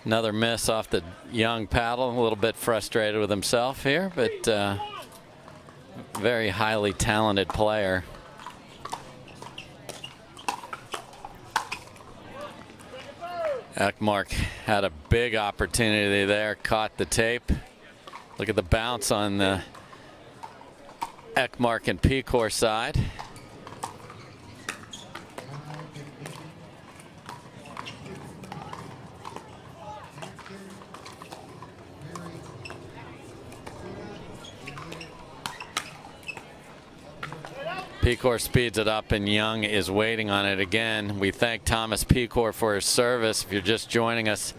Another miss off the Young paddle. A little bit frustrated with himself here, but very highly talented player. Ekmark had a big opportunity there, caught the tape. Look at the bounce on the Ekmark and Picor side. Picor speeds it up and Young is waiting on it again. We thank Thomas Picor for his service. If you're just joining us,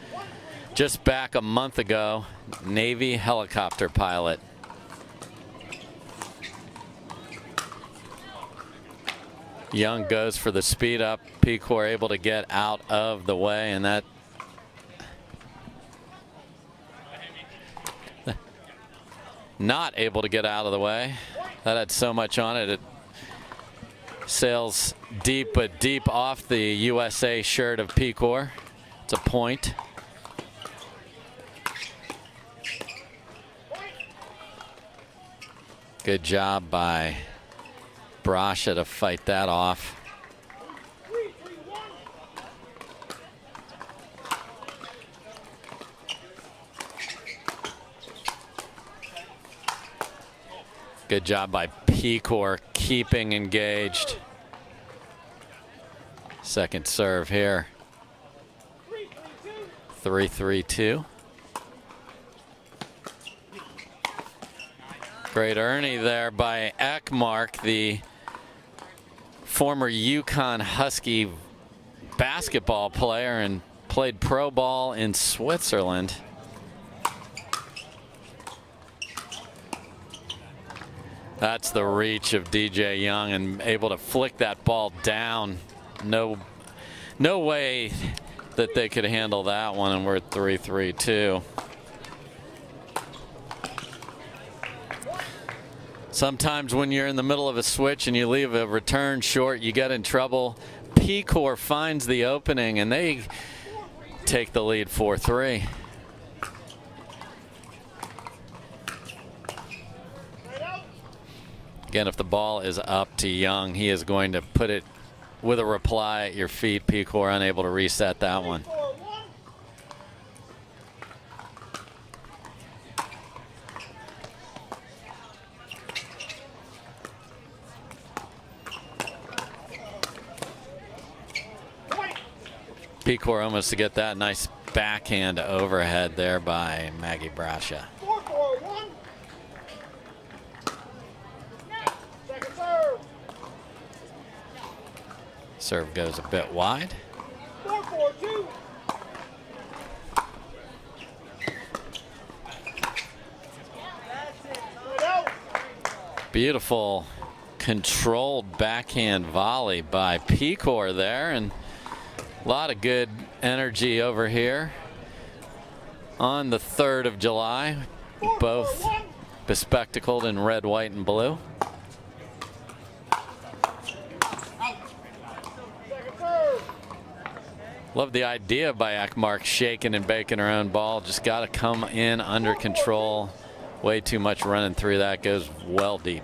just back a month ago, Navy helicopter pilot. Young goes for the speed up. Picor able to get out of the way, and that not able to get out of the way. That had so much on it. It sails deep, but deep off the USA shirt of Picor. It's a point. Good job by Brasha to fight that off. Good job by Picor keeping engaged. Second serve here. 3-3-2. Great Ernie there by Ekmark, the former Yukon Husky basketball player and played pro ball in Switzerland. That's the reach of DJ Young, and able to flick that ball down. No way that they could handle that one, and we're at 3-3-2. Sometimes when you're in the middle of a switch and you leave a return short, you get in trouble. Picor finds the opening, and they take the lead 4-3. Again, if the ball is up to Young, he is going to put it with a reply at your feet. Picor unable to reset that one. Picor almost to get that nice backhand overhead there by Maggie Brasha. Serve goes a bit wide. 4-4-2. Beautiful controlled backhand volley by Picor there, and a lot of good energy over here on the 3rd of July, both bespectacled in red, white, and blue. Love the idea by Ekmark shaking and baking her own ball. Just got to come in under control. Way too much running through that. Goes well deep.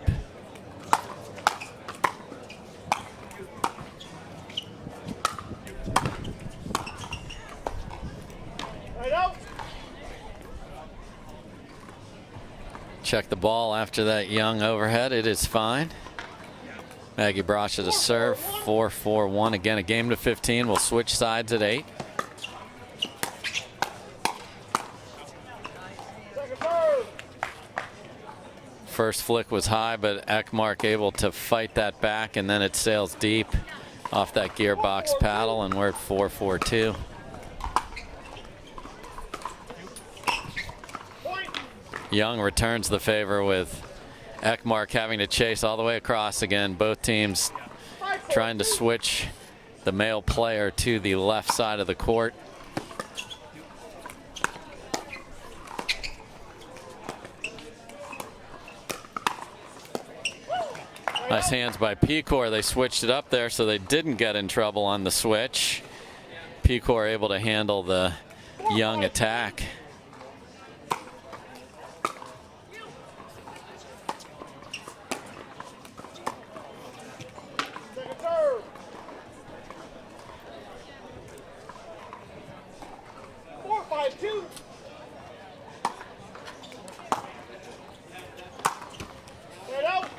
Check the ball after that Young overhead. It is fine. Maggie Brasha to serve. 4-4-1. Again, a game to 15. We'll switch sides at 8. First flick was high, but Ekmark able to fight that back, and then it sails deep off that gearbox paddle, and we're at 4-4-2. Young returns the favor with Ekmark having to chase all the way across again. Both teams trying to switch the male player to the left side of the court. Nice hands by Picor. They switched it up there so they didn't get in trouble on the switch. Picor able to handle the Young attack. Second serve. 4-5-2. Right out.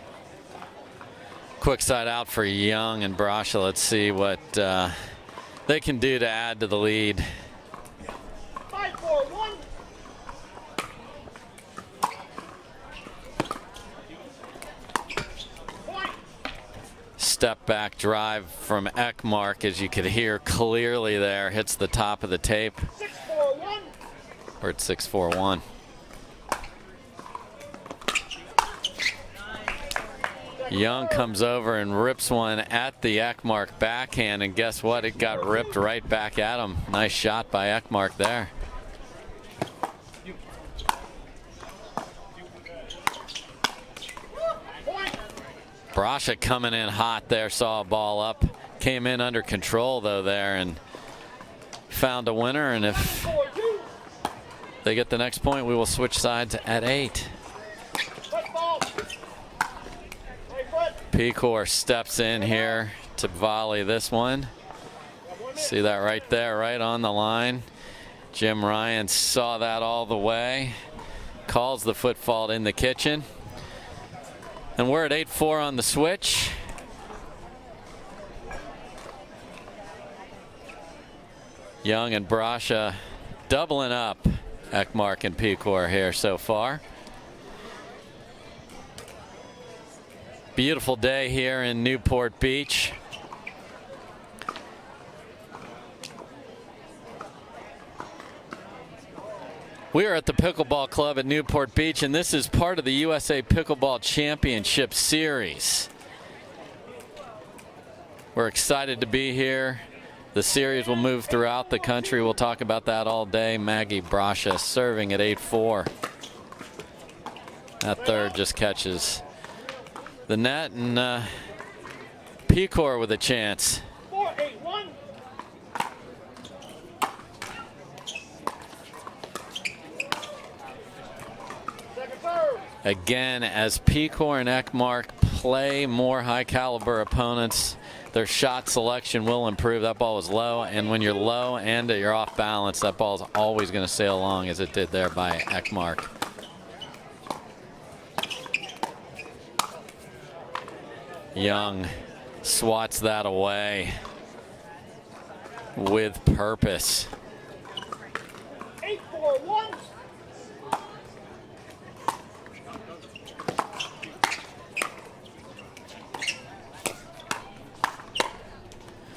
Quick side out for Young and Brasha. Let's see what they can do to add to the lead. 5-4-1. Point. Step back drive from Ekmark, as you could hear clearly there, hits the top of the tape. 6-4-1. We're at 6-4-1. Young comes over and rips one at the Ekmark backhand, and guess what? It got ripped right back at him. Nice shot by Ekmark there. Point. Brasha coming in hot there, saw a ball up, came in under control though there and found a winner, and if 4-2. they get the next point, we will switch sides at 8. Football. Right foot. Picor steps in here to volley this one. See that right there, right on the line. Jim Ryan saw that all the way. Calls the foot fault in the kitchen. And we're at 8-4 on the switch. Young and Brasha doubling up Ekmark and Picor here so far. Beautiful day here in Newport Beach. We are at the Pickleball Club at Newport Beach, and this is part of the USA Pickleball Championship Series. We're excited to be here. The series will move throughout the country. We'll talk about that all day. Maggie Brasha serving at 8-4. That third just catches the net, and Picor with a chance. 4-8-1. Second serve. Again, as Picor and Ekmark play more high caliber opponents, their shot selection will improve. That ball was low, and when you're low and you're off balance, that ball is always going to sail along, as it did there by Ekmark. Young swats that away with purpose. 8-4-1.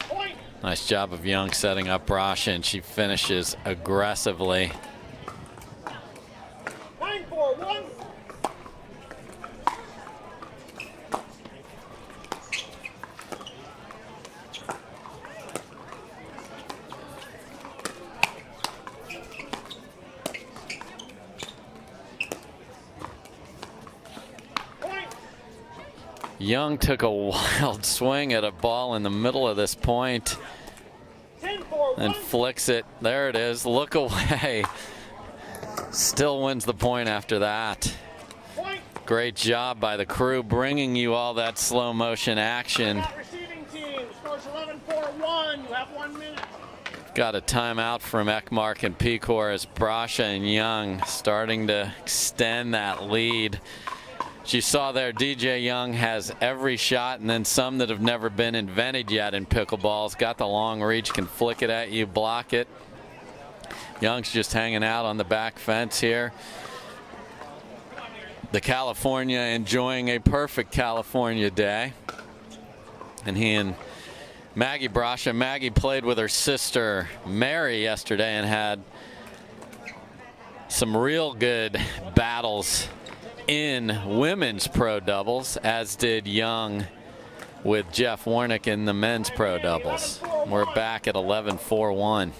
Point. Nice job of Young setting up Brasha, and she finishes aggressively. 9-4-1. Point. Young took a wild swing at a ball in the middle of this point 10-4-1. and flicks it. There it is. Look away. Still wins the point after that. Point. Great job by the crew bringing you all that slow motion action. Timeout receiving team. Scores 11-4-1. You have 1 minute. Got a timeout from Ekmark and Picor as Brasha and Young starting to extend that lead. As you saw there, DJ Young has every shot and then some that have never been invented yet in pickleballs. Got the long reach, can flick it at you, block it. Young's just hanging out on the back fence here. The California enjoying a perfect California day. And he and Maggie Brasha. Maggie played with her sister Mary yesterday and had some real good battles in women's pro doubles, as did Young with Jeff Warnick in the men's pro doubles. We're back at 11-4-1.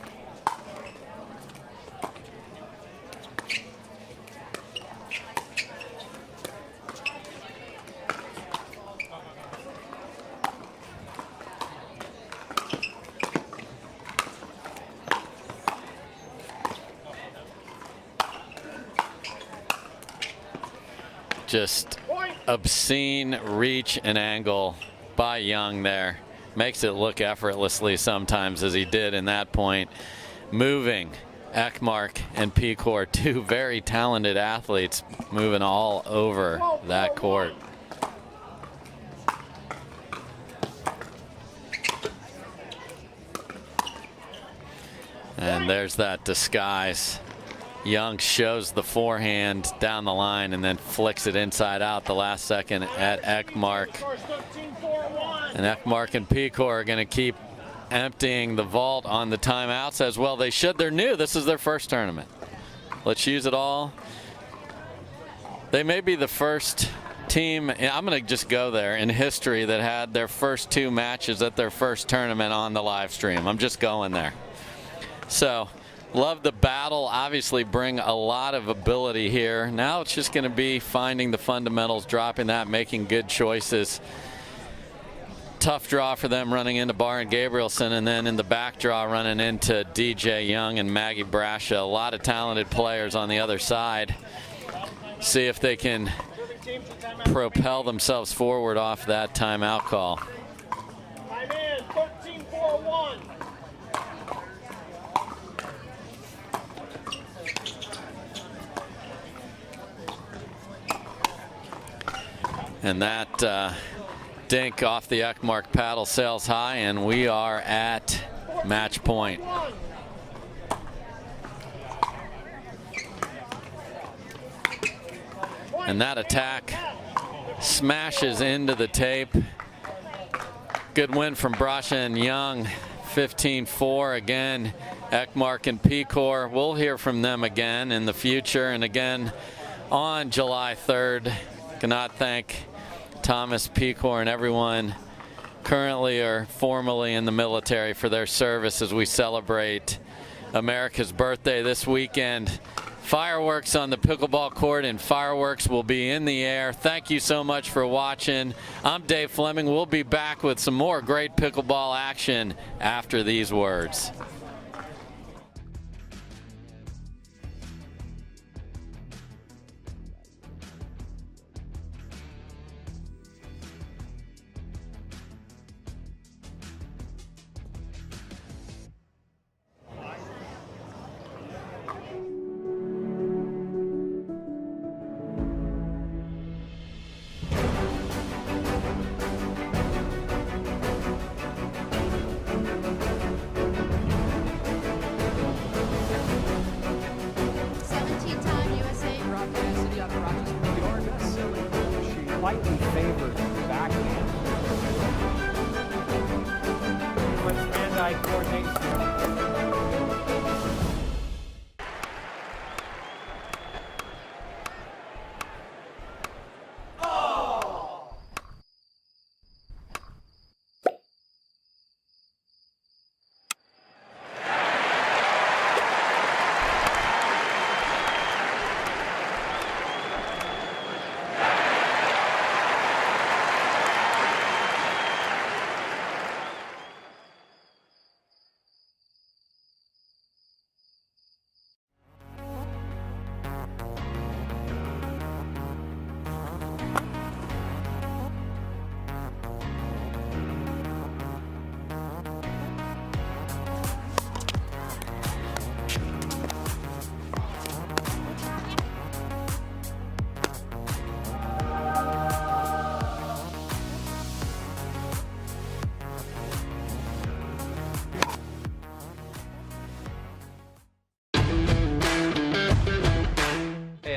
Just obscene reach and angle by Young there. Makes it look effortlessly sometimes, as he did in that point. Moving Ekmark and Picor, two very talented athletes, moving all over that court. And there's that disguise. Young shows the forehand down the line and then flicks it inside out the last second at Ekmark. And Ekmark and Picor are going to keep emptying the vault on the timeouts, as well they should. They're new. This is their first tournament. Let's use it all. They may be the first team, I'm going to just go there, in history that had their first 2 matches at their first tournament on the live stream. I'm just going there. So, love the battle. Obviously bring a lot of ability here. Now it's just going to be finding the fundamentals, dropping that, making good choices. Tough draw for them running into Baron Gabrielson, and then in the back draw running into DJ Young and Maggie Brasha. A lot of talented players on the other side. See if they can propel themselves forward off that timeout call. Time in, 13-4-1. And that dink off the Ekmark paddle sails high, and we are at match point. And that attack smashes into the tape. Good win from Brasha and Young. 15-4 again. Ekmark and Picor. We'll hear from them again in the future and again on July 3rd. Cannot thank Thomas, Picor, and everyone currently or formerly in the military for their service as we celebrate America's birthday this weekend. Fireworks on the pickleball court, and fireworks will be in the air. Thank you so much for watching. I'm Dave Fleming. We'll be back with some more great pickleball action after these words. Slightly favored backhand. With hand-eye coordination.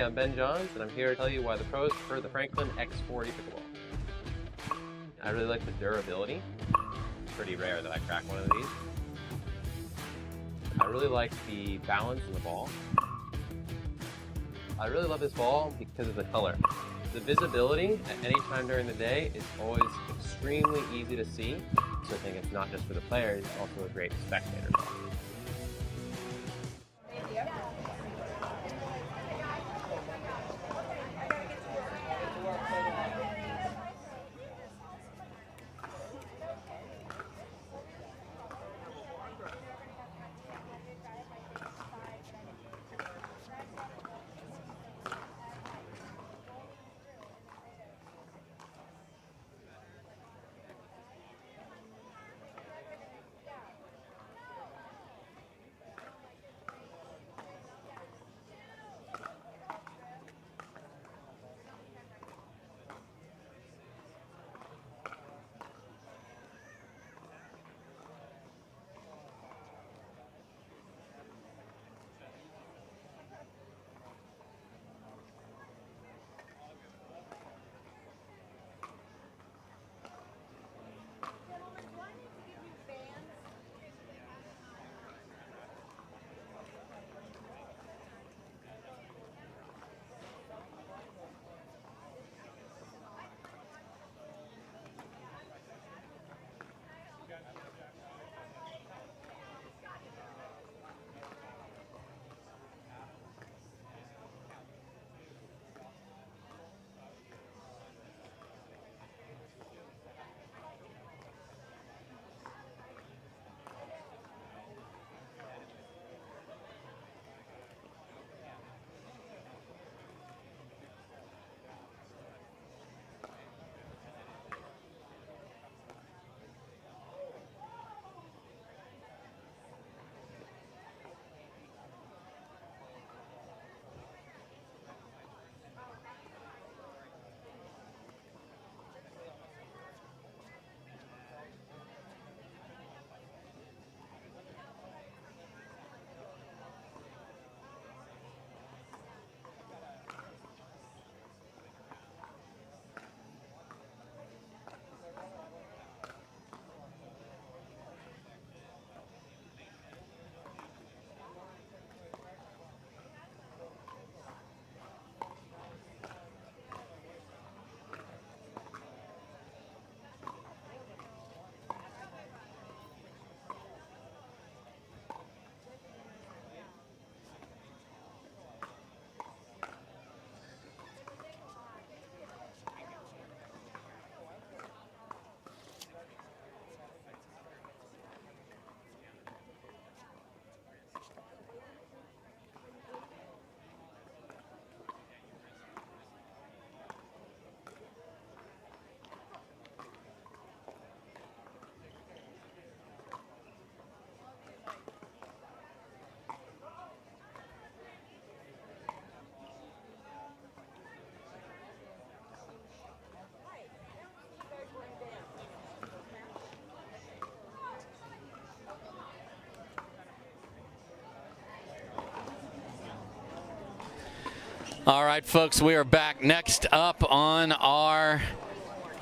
I'm Ben Johns, and I'm here to tell you why the pros prefer the Franklin X40 Pickleball. I really like the durability. It's pretty rare that I crack one of these. I really like the balance in the ball. I really love this ball because of the color. The visibility at any time during the day is always extremely easy to see, so I think it's not just for the players, it's also a great spectator ball. All right, folks, we are back. Next up on our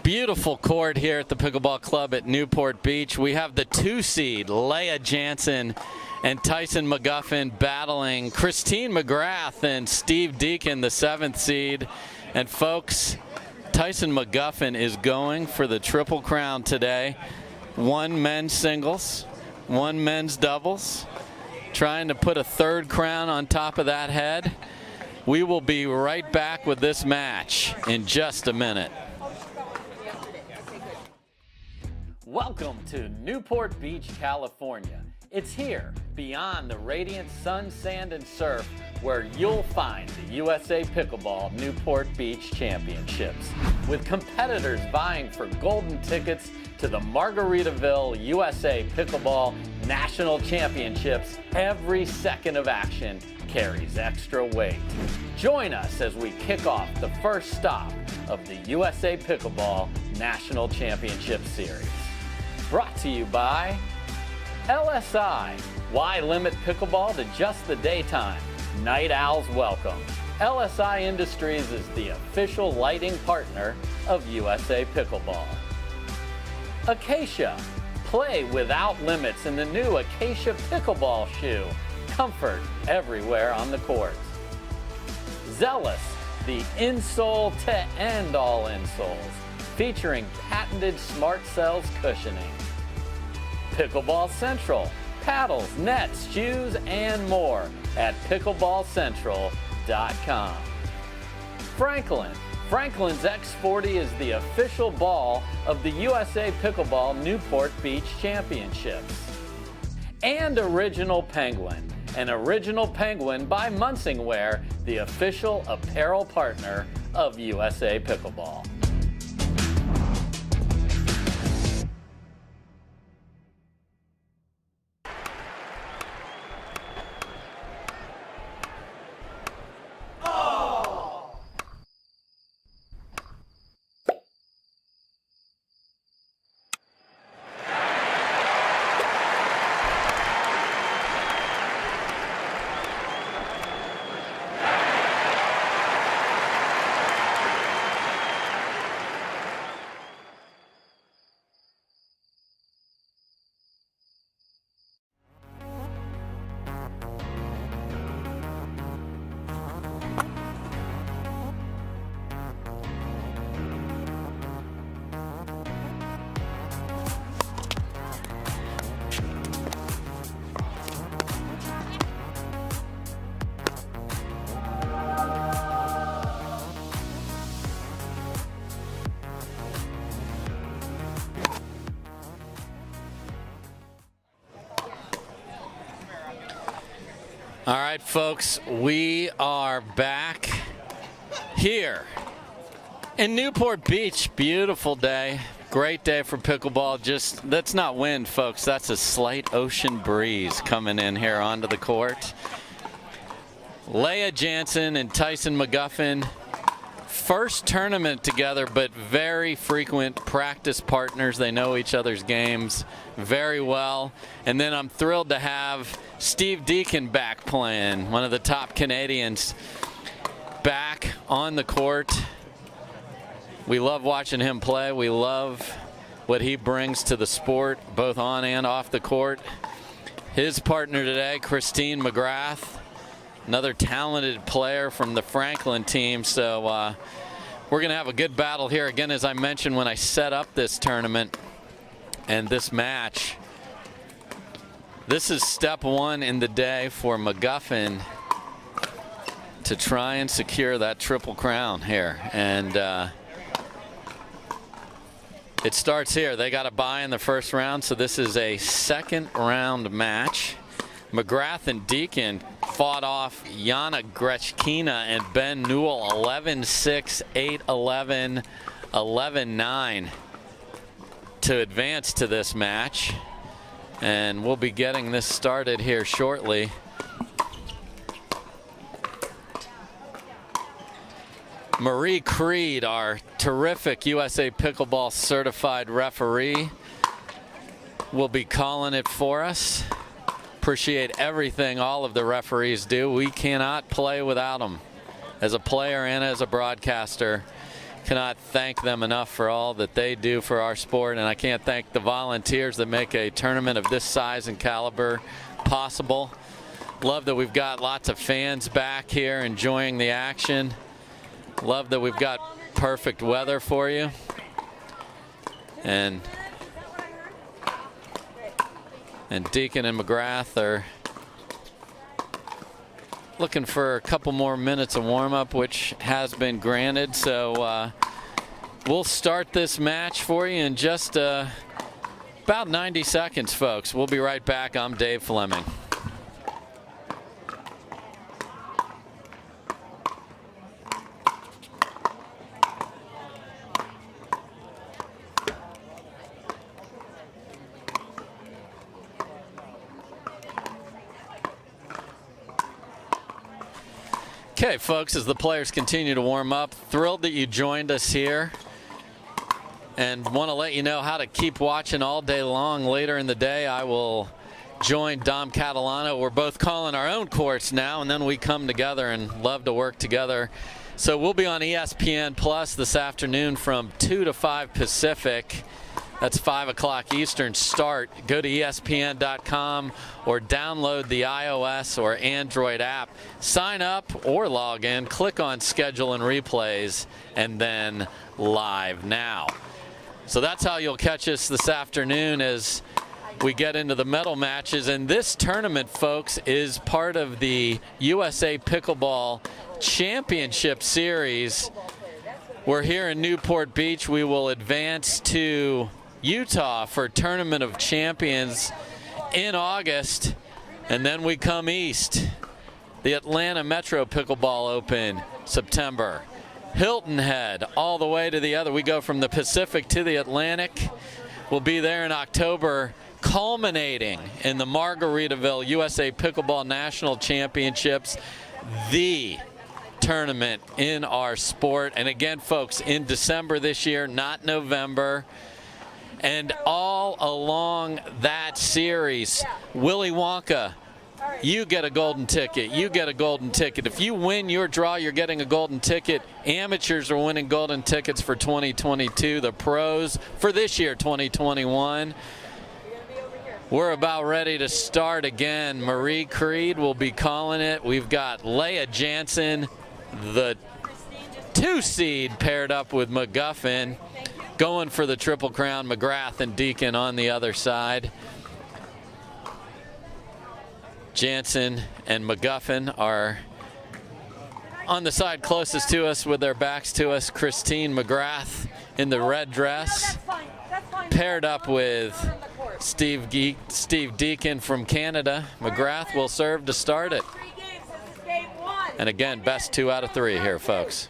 beautiful court here at the Pickleball Club at Newport Beach, we have the 2 seed, Leah Jansen and Tyson McGuffin, battling Christine McGrath and Steve Deacon, the 7th seed. And folks, Tyson McGuffin is going for the Triple Crown today. 1 men's singles, 1 men's doubles, trying to put a 3rd crown on top of that head. We will be right back with this match in just a minute. Welcome to Newport Beach, California. It's here, beyond the radiant sun, sand, and surf, where you'll find the USA Pickleball Newport Beach Championships, with competitors vying for golden tickets to the Margaritaville USA Pickleball National Championships. Every second of action carries extra weight. Join us as we kick off the first stop of the USA Pickleball National Championship Series. Brought to you by LSI. Why limit pickleball to just the daytime? Night owls welcome. LSI Industries is the official lighting partner of USA Pickleball. Acacia. Play without limits in the new Acacia Pickleball shoe. Comfort everywhere on the court. Zealous, the insole to end all insoles, featuring patented Smart Cells cushioning. Pickleball Central, paddles, nets, shoes, and more at pickleballcentral.com. Franklin's X40 is the official ball of the USA Pickleball Newport Beach Championships. And Original Penguin, an Original Penguin by Munsingwear, the official apparel partner of USA Pickleball. All right, folks, we are back here in Newport Beach. Beautiful day. Great day for pickleball. Just, that's not wind, folks. That's a slight ocean breeze coming in here onto the court. Leah Jansen and Tyson McGuffin, first tournament together, but very frequent practice partners. They know each other's games very well. And then I'm thrilled to have Steve Deacon back playing, one of the top Canadians, back on the court. We love watching him play. We love what he brings to the sport, both on and off the court. His partner today, Christine McGrath, another talented player from the Franklin team. So we're going to have a good battle here. Again, as I mentioned when I set up this tournament and this match, this is step one in the day for McGuffin to try and secure that Triple Crown here. And it starts here. They got a bye in the first round, so this is a second round match. McGrath and Deacon fought off Yana Grechkina and Ben Newell 11-6, 8-11, 11-9 to advance to this match. And we'll be getting this started here shortly. Marie Creed, our terrific USA Pickleball certified referee, will be calling it for us. Appreciate everything all of the referees do. We cannot play without them. as a player and as a broadcaster, cannot thank them enough for all that they do for our sport, and I can't thank the volunteers that make a tournament of this size and caliber possible. Love that we've got lots of fans back here enjoying the action. Love that we've got perfect weather for you. And Deacon and McGrath are looking for a couple more minutes of warm-up, which has been granted. So we'll start this match for you in just about 90 seconds, folks. We'll be right back. I'm Dave Fleming. Okay, folks, as the players continue to warm up, thrilled that you joined us here, and want to let you know how to keep watching all day long. Later in the day, I will join Dom Catalano. We're both calling our own courts now, and then we come together and love to work together. So we'll be on ESPN Plus this afternoon from 2 to 5 Pacific. That's 5 o'clock Eastern start. Go to ESPN.com or download the iOS or Android app. Sign up or log in, click on schedule and replays, and then live now. So that's how you'll catch us this afternoon as we get into the medal matches. And this tournament, folks, is part of the USA Pickleball Championship Series. We're here in Newport Beach. We will advance to Utah for Tournament of Champions in August, and then we come east. The Atlanta Metro Pickleball Open, September. Hilton Head, all the way to the other. We go from the Pacific to the Atlantic. We'll be there in October, culminating in the Margaritaville USA Pickleball National Championships, the tournament in our sport. And again, folks, in December this year, not November. And all along that series, Willy Wonka, you get a golden ticket. You get a golden ticket. If you win your draw, you're getting a golden ticket. Amateurs are winning golden tickets for 2022. The pros for this year, 2021. We're about ready to start again. Marie Creed will be calling it. We've got Leah Jansen, the 2 seed, paired up with McGuffin, going for the Triple Crown. McGrath and Deacon on the other side. Jansen and McGuffin are on the side closest to us with their backs to us. Christine McGrath in the red dress, paired up with Steve Deacon from Canada. McGrath will serve to start it. And again, best 2 out of 3 here, folks.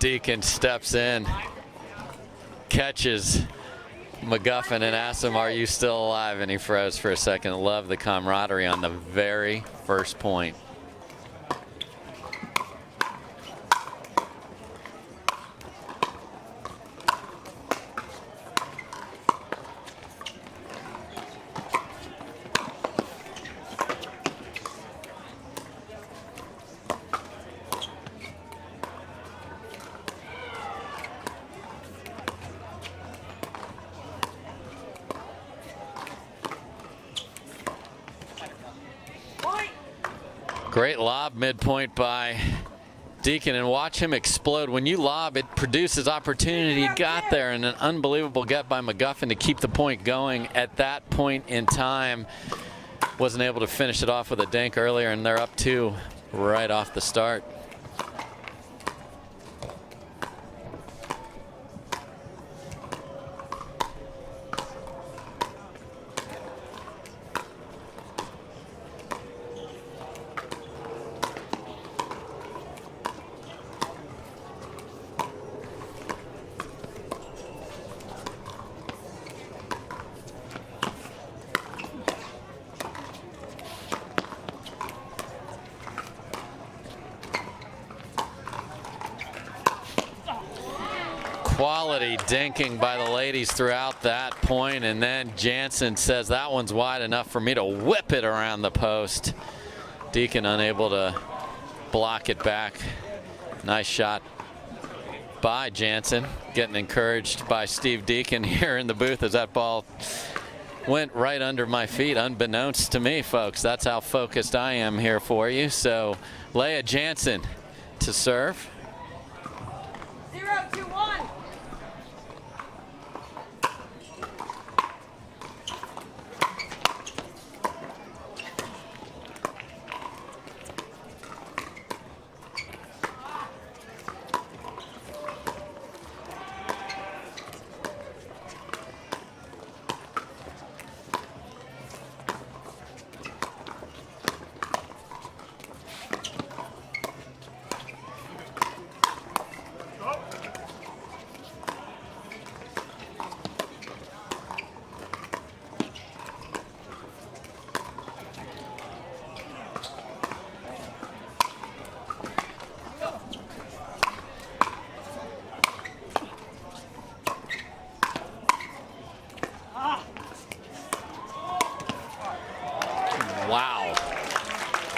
Deacon steps in, catches McGuffin and asks him, "Are you still alive?" And he froze for a second. Love the camaraderie on the very first point. Great lob midpoint by Deacon, and watch him explode. When you lob, it produces opportunity. He got there, and an unbelievable get by McGuffin to keep the point going at that point in time. Wasn't able to finish it off with a dink earlier, and they're up 2 right off the start. quality dinking by the ladies throughout that point, and then Jansen says that one's wide enough for me to whip it around the post. Deacon unable to block it back. Nice shot by Jansen, getting encouraged by Steve Deacon here in the booth as that ball went right under my feet, unbeknownst to me, folks. That's how focused I am here for you. So Leah Jansen to serve. 0-2-1.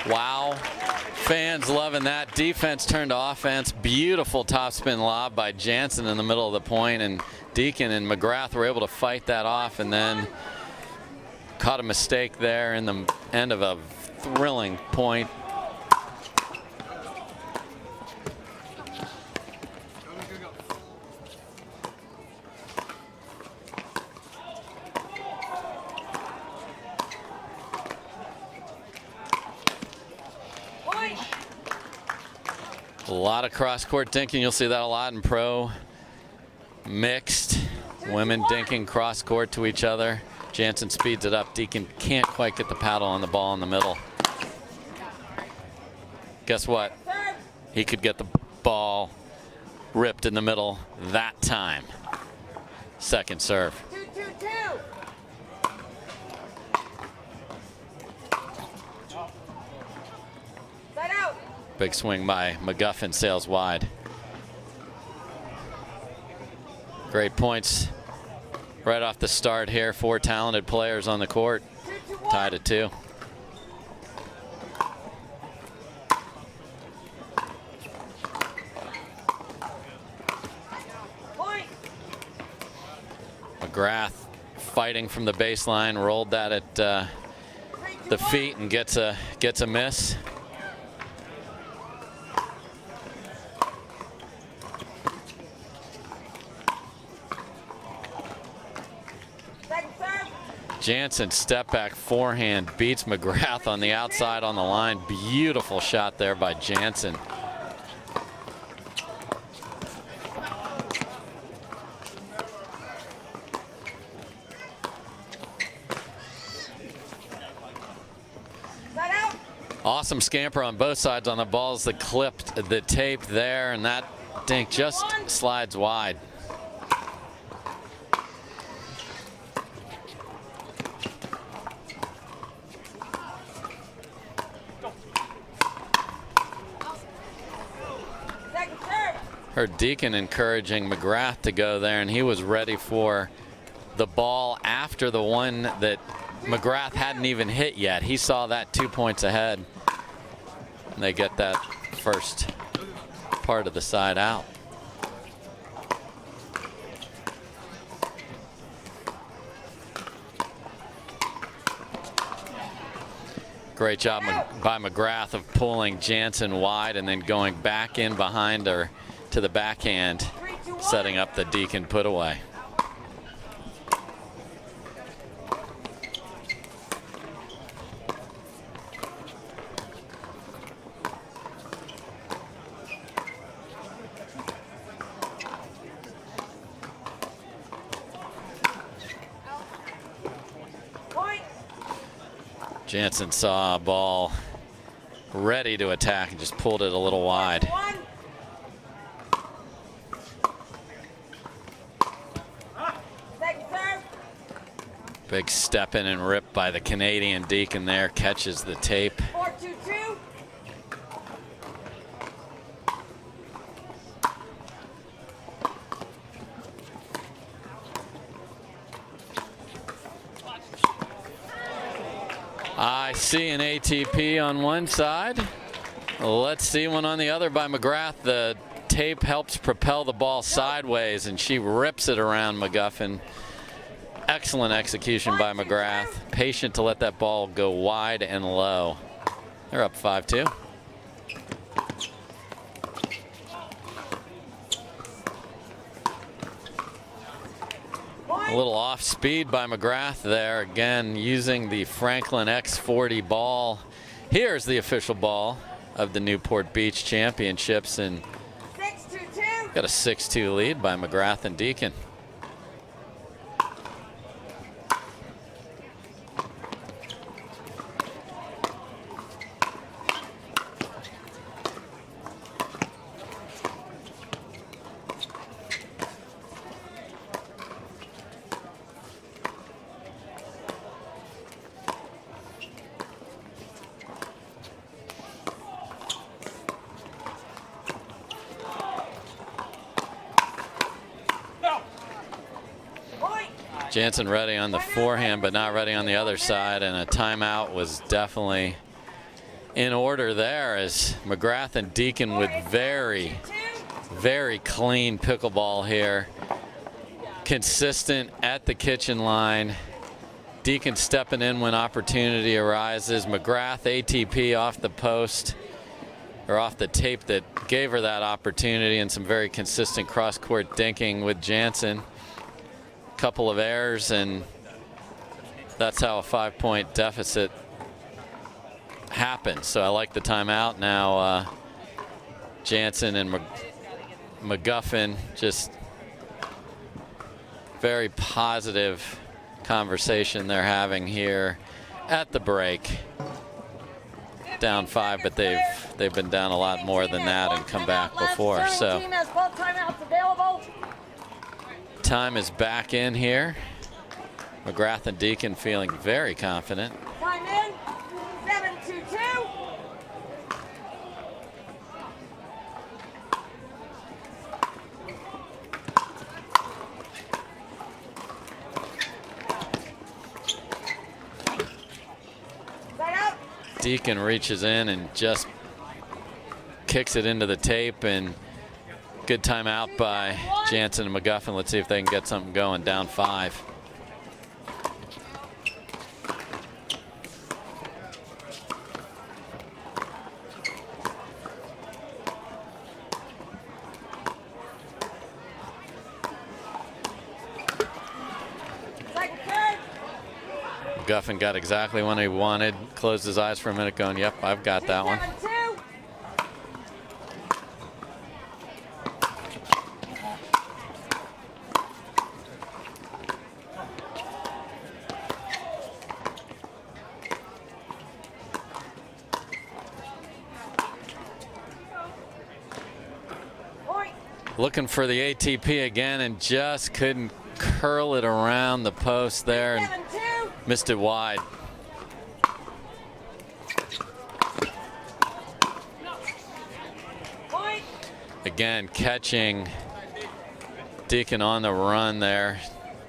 Wow. Fans loving that. Defense turned to offense. Beautiful topspin lob by Jansen in the middle of the point, and Deacon and McGrath were able to fight that off and then caught a mistake there in the end of a thrilling point. A lot of cross-court dinking. You'll see that a lot in pro. Mixed. Women dinking cross-court to each other. Jansen speeds it up. Deacon can't quite get the paddle on the ball in the middle. Guess what? He could get the ball ripped in the middle that time. Second serve. 2-2-2. Side out. Big swing by McGuffin, sails wide. Great points right off the start here. Four talented players on the court. Tied at 2. Point. McGrath fighting from the baseline, rolled that at the feet and gets a miss. Jansen step back forehand beats McGrath on the outside on the line. Beautiful shot there by Jansen. Awesome scamper on both sides on the balls that clipped the tape there, and that dink just slides wide. Heard Deacon encouraging McGrath to go there, and he was ready for the ball after the one that McGrath hadn't even hit yet. He saw that 2 points ahead. And they get that first part of the side out. Great job by McGrath of pulling Jansen wide and then going back in behind her to the backhand, setting up the Deacon put away. Jansen saw a ball ready to attack and just pulled it a little wide. Big step in and rip by the Canadian Deacon there, catches the tape. 4-2-2. I see an ATP on one side. Let's see one on the other by McGrath. The tape helps propel the ball sideways, and she rips it around McGuffin. Excellent execution by McGrath. Patient to let that ball go wide and low. They're up 5-2. A little off speed by McGrath there, again using the Franklin X40 ball. Here's the official ball of the Newport Beach Championships, and got a 6-2 lead by McGrath and Deacon. Jansen ready on the forehand, but not ready on the other side, and a timeout was definitely in order there, as McGrath and Deacon with very, very clean pickleball here. Consistent at the kitchen line. Deacon stepping in when opportunity arises. McGrath ATP off the post, or off the tape that gave her that opportunity, and some very consistent cross-court dinking with Jansen. Couple of errors, and that's how a 5-point deficit happens. So I like the timeout. Now Jansen and McGuffin, just very positive conversation they're having here at the break. Down 5, but they've been down a lot more than that and come back before. So time is back in here. McGrath and Deacon feeling very confident. Time in, 7-2-2. Deacon reaches in and just kicks it into the tape, and good timeout by Jansen and McGuffin. Let's see if they can get something going. Down 5. McGuffin got exactly what he wanted. Closed his eyes for a minute going, yep, I've got that one. Looking for the ATP again, and just couldn't curl it around the post there, and missed it wide. Again, catching Deacon on the run there.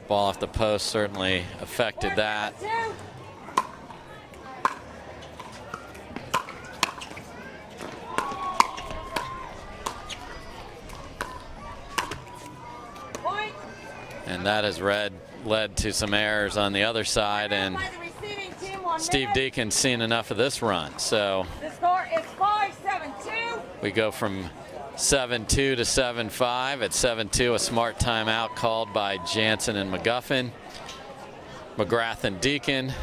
Ball off the post certainly affected that. And that has led to some errors on the other side, and Steve Deacon's seen enough of this run. So the score is 5-7-2. We go from 7-2 to 7-5. At 7-2, a smart timeout called by Jansen and McGuffin. McGrath and Deacon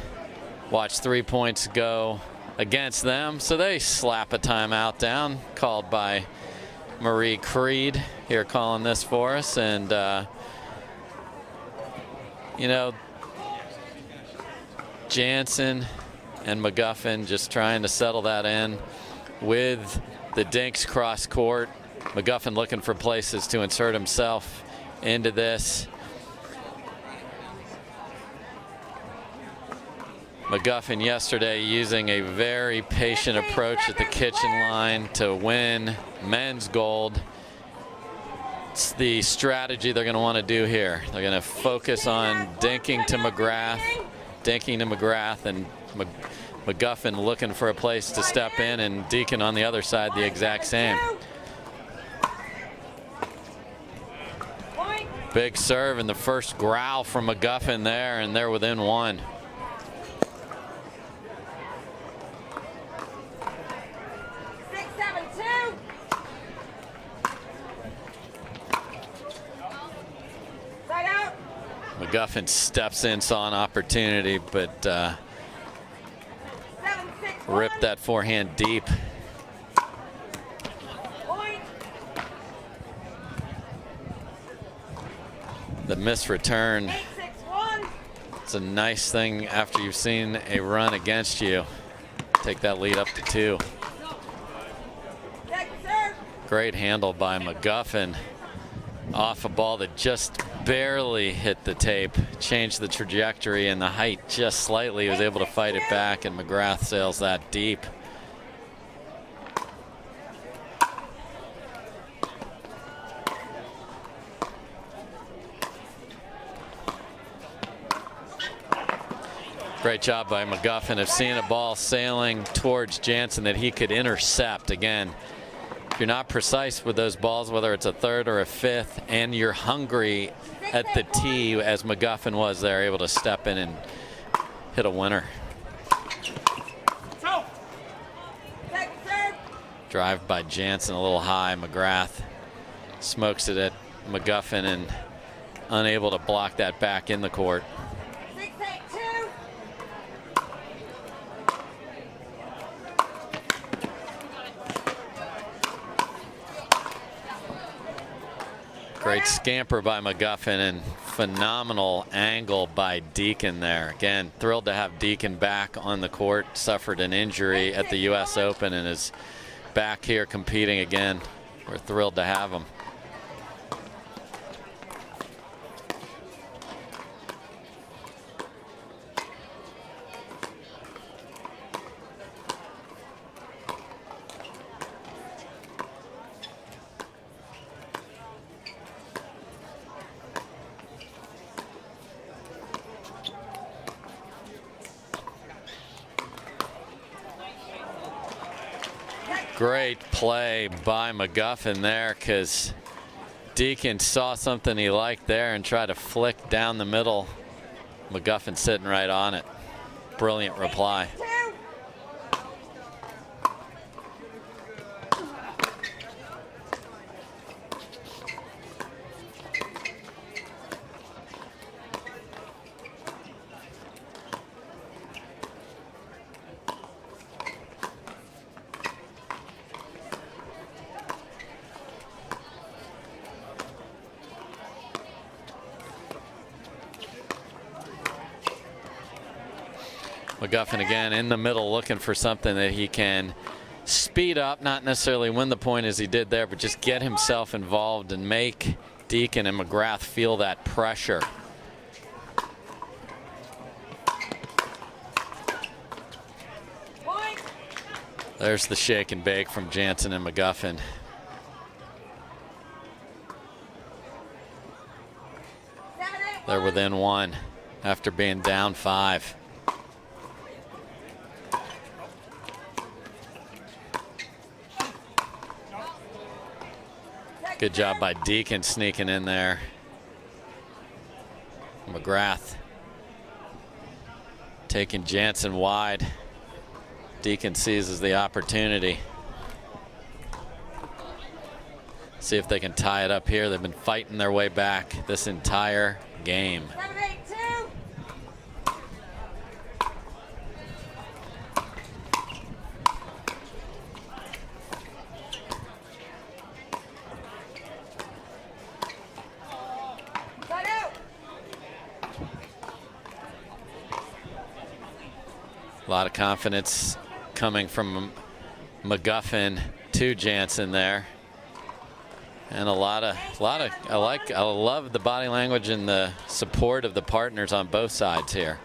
watch 3 points go against them, so they slap a timeout down called by Marie Creed here calling this for us. And you know, Jansen and McGuffin just trying to settle that in with the dinks cross court. McGuffin looking for places to insert himself into this. McGuffin yesterday using a very patient approach at the kitchen line to win men's gold. It's the strategy they're going to want to do here. They're going to focus on dinking to McGrath, and McGuffin looking for a place to step in, and Deacon on the other side the exact same. Big serve and the first growl from McGuffin there, and they're within one. McGuffin steps in, saw an opportunity, but ripped that forehand deep. The missed return. It's a nice thing after you've seen a run against you. Take that lead up to 2. Great handle by McGuffin off a ball that just barely hit the tape. Changed the trajectory and the height just slightly. He was able to fight it back, and McGrath sails that deep. Great job by McGuffin of seeing a ball sailing towards Jansen that he could intercept. Again, if you're not precise with those balls, whether it's a third or a fifth, and you're hungry at the tee, as McGuffin was there, able to step in and hit a winner. Drive by Jansen a little high. McGrath smokes it at McGuffin and unable to block that back in the court. Great scamper by McGuffin and phenomenal angle by Deacon there. Again, thrilled to have Deacon back on the court. Suffered an injury at the U.S. Open and is back here competing again. We're thrilled to have him. Great play by McGuffin there, because Deacon saw something he liked there and tried to flick down the middle. McGuffin sitting right on it. Brilliant reply. McGuffin again in the middle, looking for something that he can speed up, not necessarily win the point as he did there, but just get himself involved and make Deacon and McGrath feel that pressure. There's the shake and bake from Jansen and McGuffin. They're within one after being down 5. Good job by Deacon sneaking in there. McGrath taking Jansen wide. Deacon seizes the opportunity. See if they can tie it up here. They've been fighting their way back this entire game. A lot of confidence coming from McGuffin to Jansen there, and I love the body language and the support of the partners on both sides here.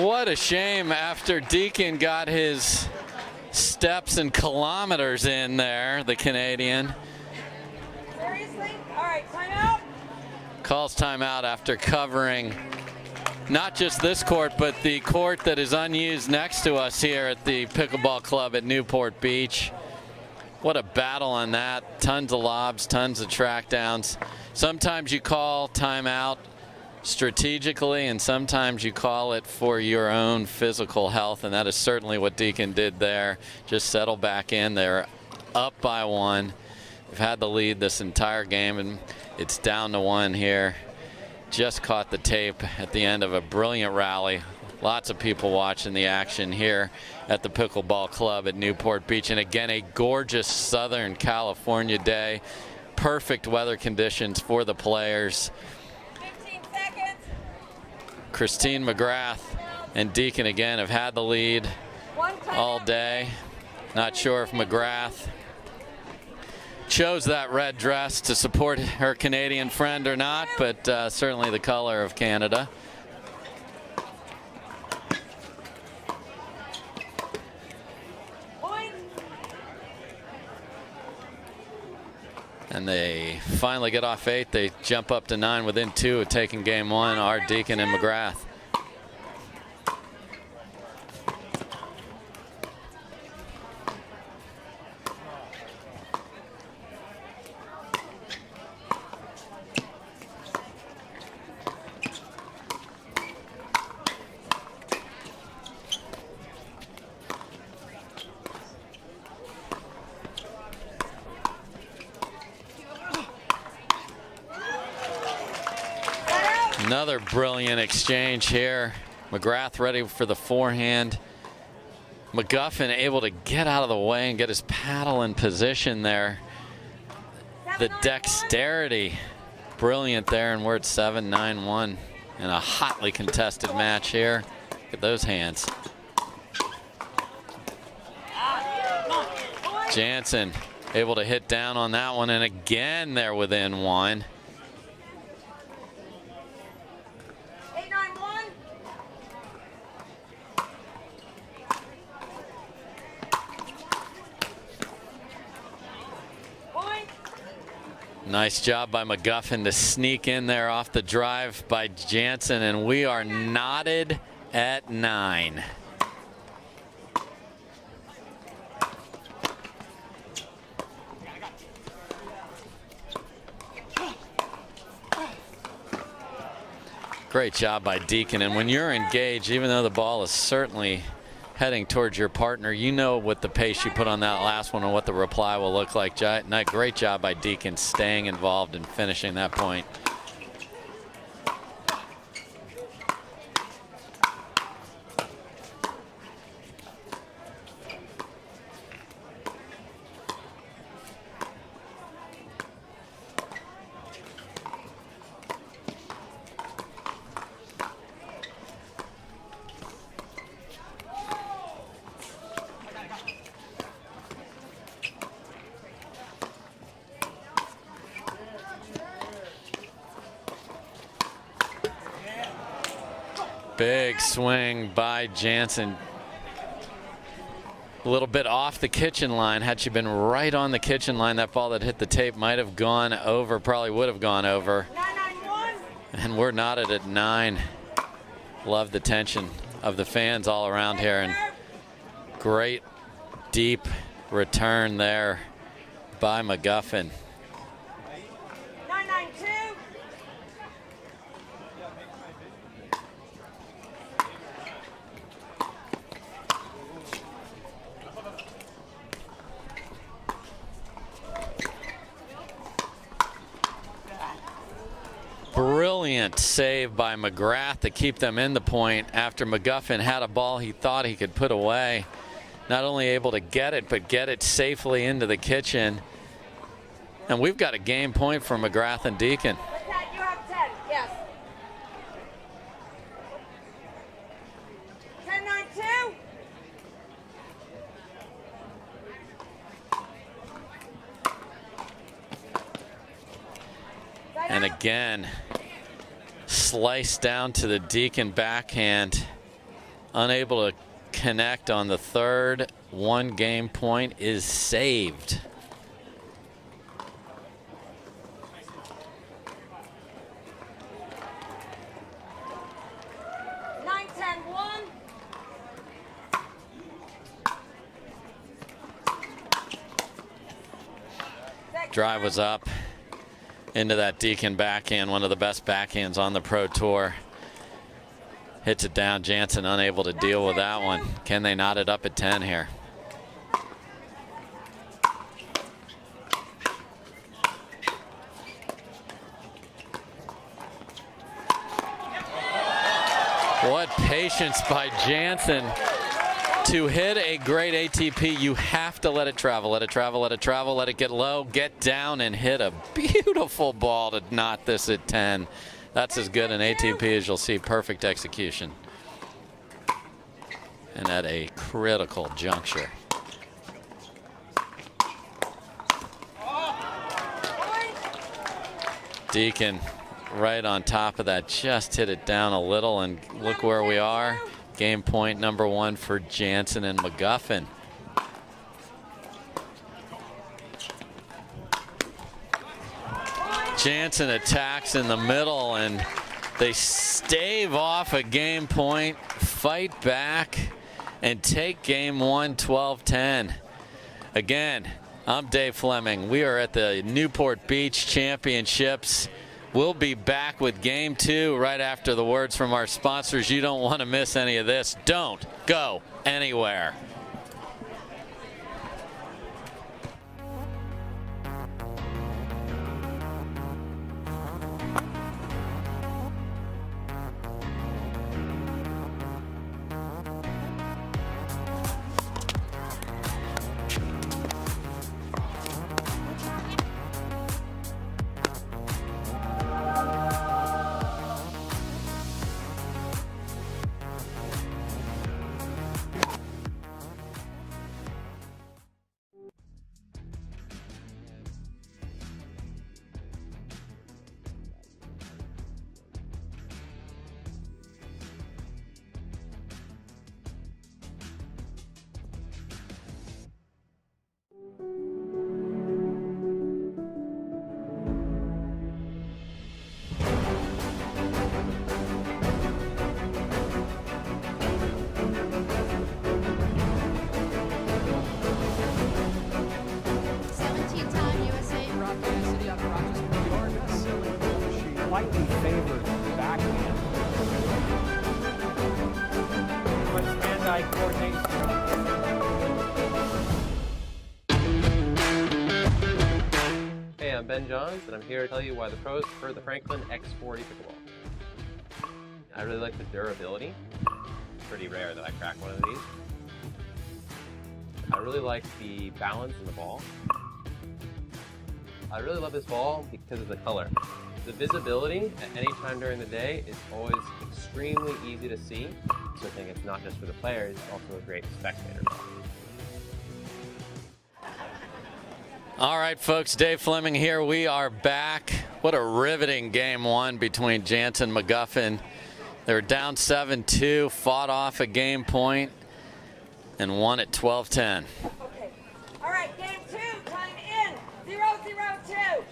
What a shame after Deacon got his steps and kilometers in there, the Canadian. Seriously? All right, timeout. Calls timeout after covering not just this court, but the court that is unused next to us here at the Pickleball Club at Newport Beach. What a battle on that. Tons of lobs, tons of track downs. Sometimes you call timeout strategically, and sometimes you call it for your own physical health, and that is certainly what Deacon did there. Just settle back in. They're up by 1. They've had the lead this entire game, and it's down to 1 here. Just caught the tape at the end of a brilliant rally. Lots of people watching the action here at the Pickleball Club at Newport Beach. And again, a gorgeous Southern California day. Perfect weather conditions for the players. 15 seconds. Christine McGrath and Deacon again have had the lead all day. Not sure if McGrath chose that red dress to support her Canadian friend or not, but certainly the color of Canada. And they finally get off 8. They jump up to 9 within 2 of taking game 1, are Deacon and McGrath. Another brilliant exchange here. McGrath ready for the forehand. McGuffin able to get out of the way and get his paddle in position there. The dexterity, brilliant there, and we're at 7-9-1 in a hotly contested match here. Look at those hands. Jansen able to hit down on that one, and again they're within 1. Nice job by McGuffin to sneak in there off the drive by Jansen, and we are knotted at 9. Great job by Deacon, and when you're engaged, even though the ball is certainly heading towards your partner, you know what the pace you put on that last one and what the reply will look like. Great job by Deacon staying involved and finishing that point. Big swing by Jansen. A little bit off the kitchen line. Had she been right on the kitchen line, that ball that hit the tape might have gone over, probably would have gone over. 9-9-1. And we're knotted at 9. Love the tension of the fans all around here. And great deep return there by McGuffin. 9-9-2. Brilliant save by McGrath to keep them in the point after McGuffin had a ball he thought he could put away. Not only able to get it, but get it safely into the kitchen. And we've got a game point for McGrath and Deacon. You have 10, yes. 10-9-2. And again, slice down to the Deacon backhand. Unable to connect on the third. 1 game point is saved. Drive was up into that Deacon backhand, one of the best backhands on the Pro Tour. Hits it down. Jansen unable to deal with that one. Can they knot it up at 10 here? What patience by Jansen. To hit a great ATP, you have to let it travel, let it travel, let it travel, let it get low, get down, and hit a beautiful ball to knot this at 10. That's as good an ATP as you'll see. Perfect execution. And at a critical juncture. Deacon right on top of that, just hit it down a little, and look where we are. Game point number 1 for Jansen and McGuffin. Jansen attacks in the middle, and they stave off a game point, fight back, and take game 1 12-10. Again, I'm Dave Fleming. We are at the Newport Beach Championships. We'll be back with game 2 right after the words from our sponsors. You don't want to miss any of this. Don't go anywhere. Slightly favored backhand. Much hand-eye coordination. Hey, I'm Ben Johns, and I'm here to tell you why the pros prefer the Franklin X40 Pickleball. I really like the durability. It's pretty rare that I crack one of these. I really like the balance in the ball. I really love this ball because of the color. The visibility at any time during the day is always extremely easy to see. So I think it's not just for the players, it's also a great spectator ball. All right, folks, Dave Fleming here. We are back. What a riveting game 1 between Jansen and McGuffin. They were down 7-2, fought off a game point, and won at 12-10. Okay. All right, game 2, time in. 0-0-2.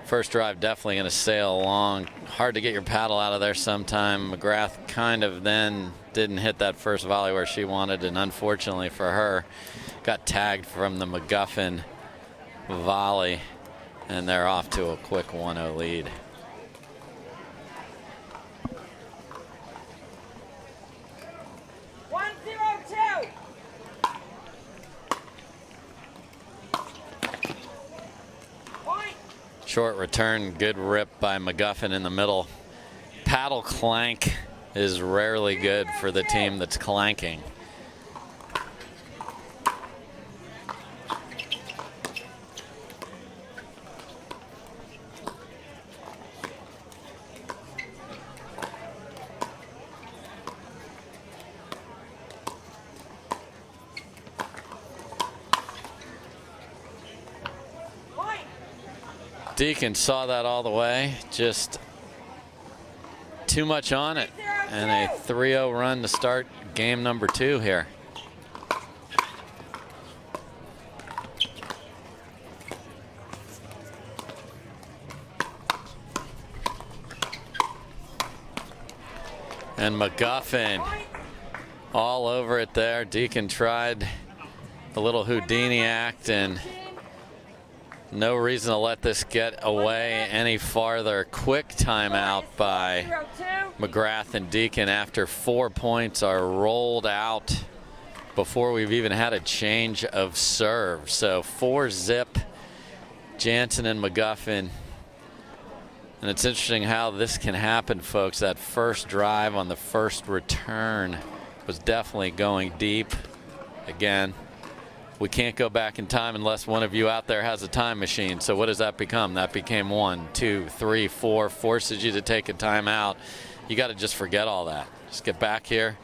First drive definitely going to sail along. Hard to get your paddle out of there sometime. McGrath kind of then didn't hit that first volley where she wanted, and unfortunately for her, got tagged from the McGuffin volley, and they're off to a quick 1-0 lead. Short return, good rip by McGuffin in the middle. Paddle clank is rarely good for the team that's clanking. Deacon saw that all the way, just too much on it, and a 3-0 run to start game number 2 here. And McGuffin all over it there. Deacon tried a little Houdini act, and no reason to let this get away any farther. Quick timeout by McGrath and Deacon after 4 points are rolled out before we've even had a change of serve. So 4-zip, Jansen and McGuffin. And it's interesting how this can happen, folks. That first drive on the first return was definitely going deep. Again, we can't go back in time unless one of you out there has a time machine. So what does that become? That became 1, 2, 3, 4, forces you to take a timeout. You got to just forget all that. Just get back here,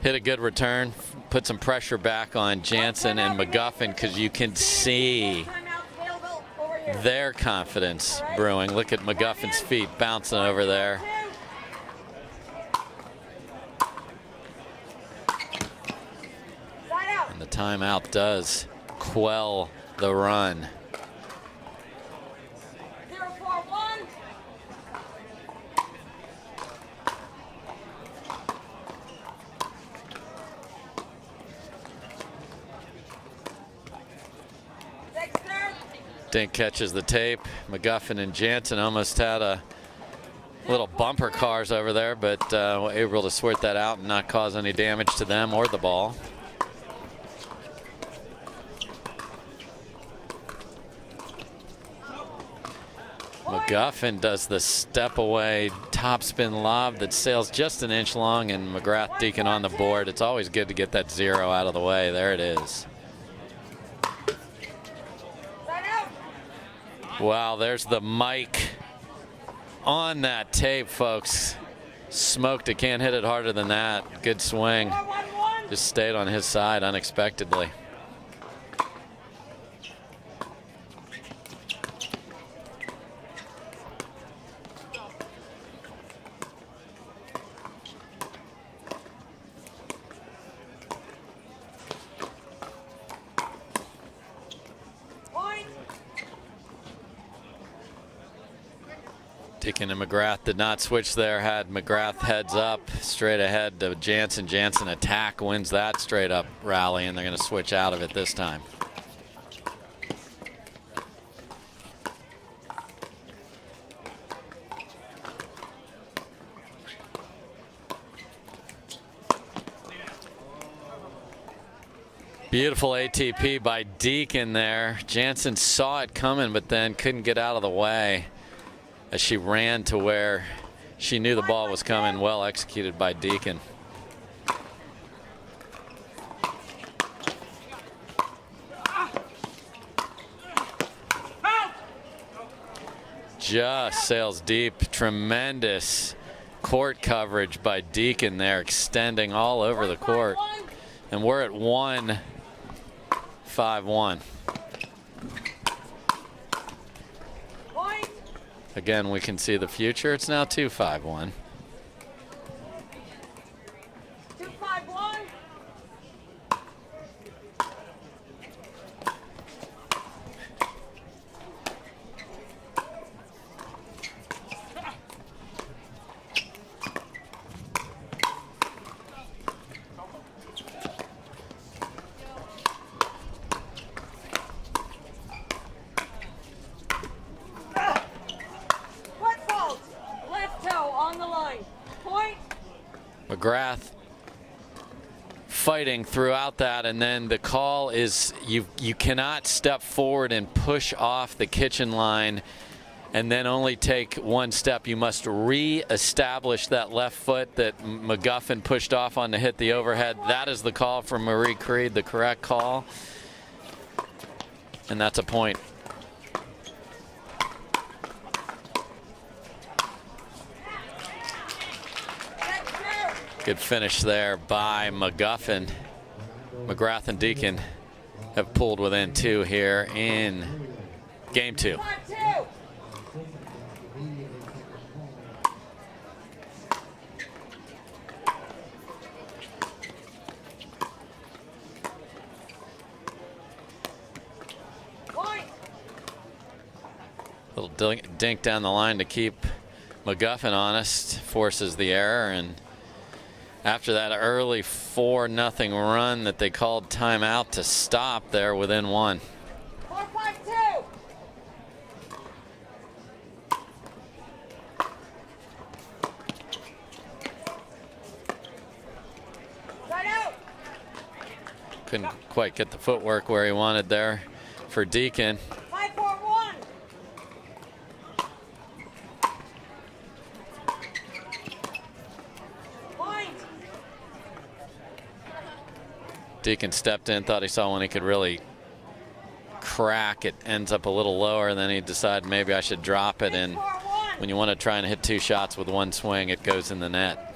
hit a good return, put some pressure back on Jansen and McGuffin, because you can see their confidence brewing. Look at McGuffin's feet bouncing over there. And the timeout does quell the run. 0-4-1. Dink catches the tape. McGuffin and Jansen almost had a little bumper cars over there, but were able to sort that out and not cause any damage to them or the ball. McGuffin does the step away topspin lob that sails just an inch long, and McGrath Deacon on the board. It's always good to get that 0 out of the way. There it is. Wow, there's the mic on that tape, folks. Smoked it, can't hit it harder than that. Good swing. Just stayed on his side unexpectedly. Deacon and McGrath did not switch there. Had McGrath heads up, straight ahead to Jansen. Jansen attack, wins that straight up rally, and they're going to switch out of it this time. Beautiful ATP by Deacon there. Jansen saw it coming, but then couldn't get out of the way as she ran to where she knew the ball was coming. Well executed by Deacon. Just sails deep. Tremendous court coverage by Deacon there, extending all over the court. And we're at 1-5-1. Again, we can see the future. It's now 2-5-1. 2-5-1. McGrath fighting throughout that, and then the call is you cannot step forward and push off the kitchen line and then only take one step. You must re-establish that left foot that McGuffin pushed off on to hit the overhead. That is the call from Marie Creed, the correct call, and that's a point. Good finish there by McGuffin. McGrath and Deacon have pulled within 2 here in game 2. Little dink down the line to keep McGuffin honest, forces the error, and after that early 4-0 run that they called timeout to stop, there within 1. 4-5-2. Right out. Couldn't quite get the footwork where he wanted there for Deacon. 5-4-1. Point. Deacon stepped in, thought he saw one he could really crack. It ends up a little lower, and then he decided maybe I should drop it. And 6-4-1. when you want to try and hit 2 shots with 1 swing, it goes in the net.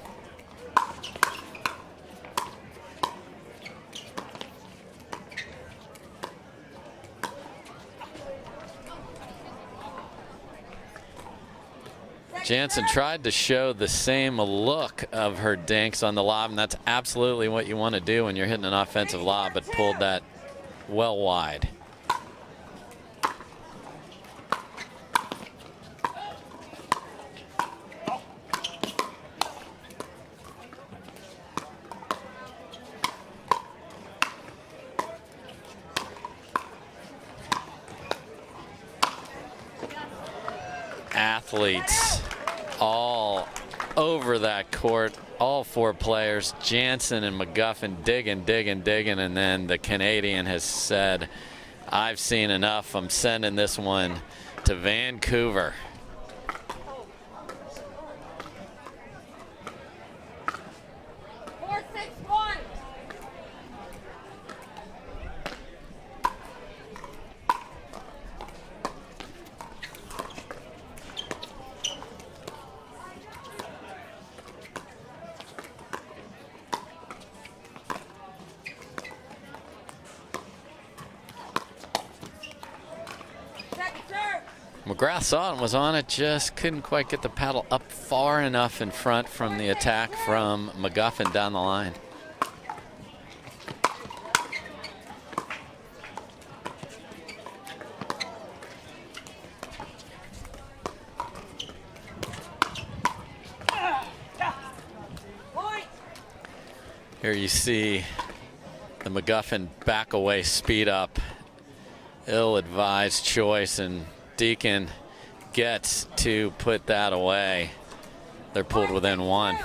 Jansen tried to show the same look of her dinks on the lob, and that's absolutely what you want to do when you're hitting an offensive lob, but pulled that well wide. Athletes all over that court, all 4 players, Jansen and McGuffin digging, and then the Canadian has said, I've seen enough, I'm sending this one to Vancouver. McGrath saw it and was on it, just couldn't quite get the paddle up far enough in front from the attack from McGuffin down the line. Here you see the McGuffin back away speed up. Ill-advised choice, and Deacon gets to put that away. They're pulled within 1.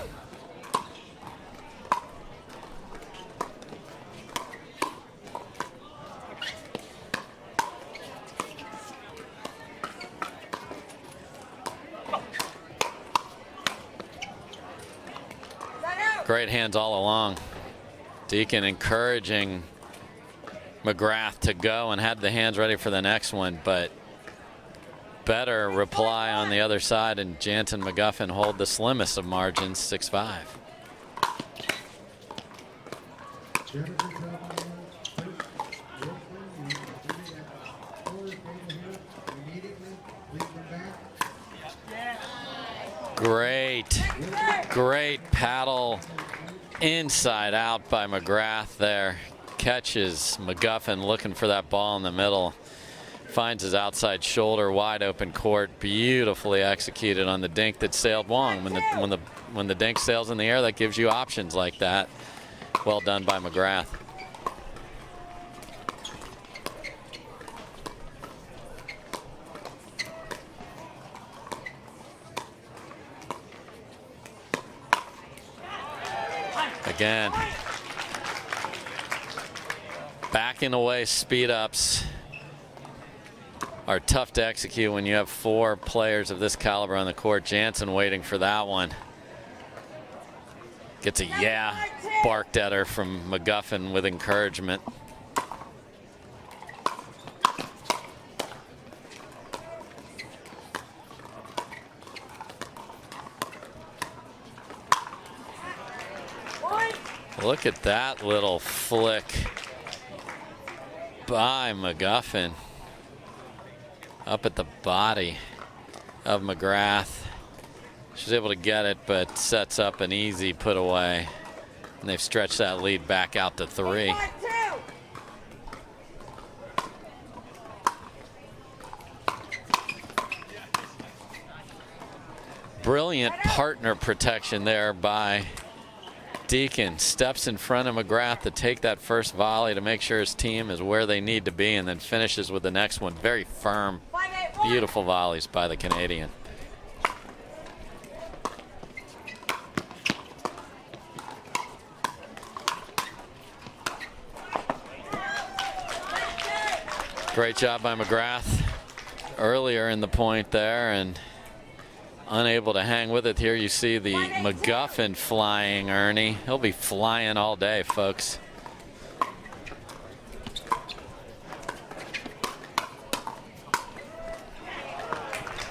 Great hands all along. Deacon encouraging McGrath to go, and had the hands ready for the next one, but better reply on the other side, and Jansen McGuffin hold the slimmest of margins, 6-5. Great paddle inside out by McGrath there. Catches McGuffin looking for that ball in the middle. Finds his outside shoulder, wide open court, beautifully executed on the dink that sailed long. When the dink sails in the air, that gives you options like that. Well done by McGrath. Again, backing away speed ups are tough to execute when you have 4 players of this caliber on the court. Jansen waiting for that one. Gets a yeah barked at her from McGuffin with encouragement. Look at that little flick by McGuffin up at the body of McGrath. She's able to get it, but sets up an easy put away. And they've stretched that lead back out to 3. Brilliant partner protection there by Deacon. Steps in front of McGrath to take that first volley to make sure his team is where they need to be, and then finishes with the next one. Very firm, beautiful volleys by the Canadian. Great job by McGrath earlier in the point there, and unable to hang with it. Here you see the McGuffin flying, Ernie. He'll be flying all day, folks.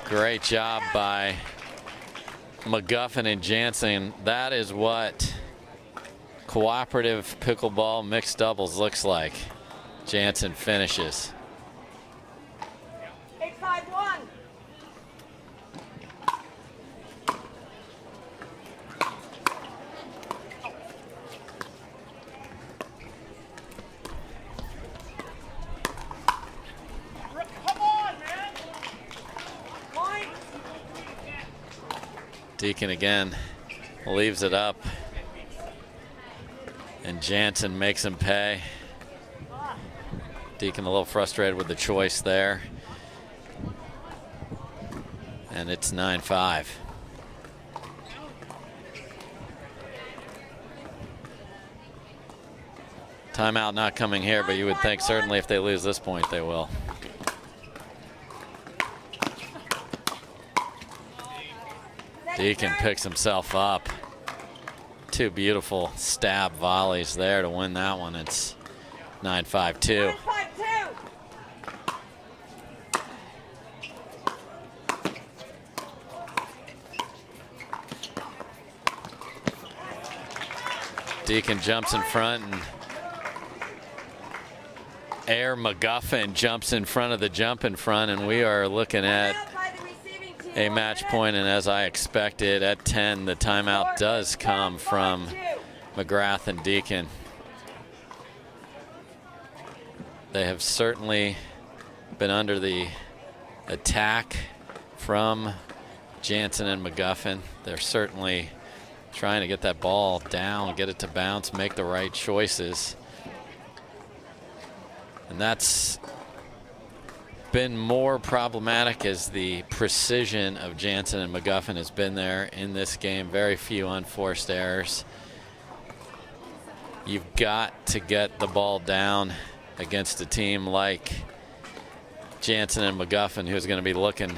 Great job by McGuffin and Jansen. That is what cooperative pickleball mixed doubles looks like. Jansen finishes. 8-5-1. Come on, man. Point. Deacon again leaves it up, and Jansen makes him pay. Deacon a little frustrated with the choice there. And it's 9-5. Timeout not coming here, but you would think certainly if they lose this point, they will. Deacon picks himself up. Two beautiful stab volleys there to win that one. It's 9-5-2. 9-5-2. Deacon jumps in front, and Air McGuffin jumps in front of the jump in front, and we are looking at a match point, and as I expected, at 10, the timeout does come from McGrath and Deacon. They have certainly been under the attack from Jansen and McGuffin. They're certainly trying to get that ball down, get it to bounce, make the right choices. And that's been more problematic as the precision of Jansen and McGuffin has been there in this game. Very few unforced errors. You've got to get the ball down against a team like Jansen and McGuffin, who's going to be looking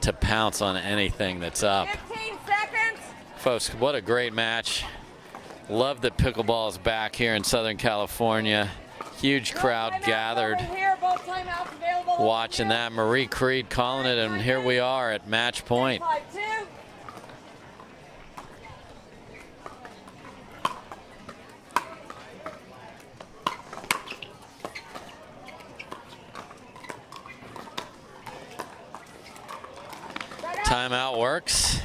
to pounce on anything that's up. 15 seconds. Folks, what a great match. Love that pickleball is back here in Southern California. Huge crowd gathered watching that. Marie Creed calling it, and here we are at match point. 5-2. Timeout works.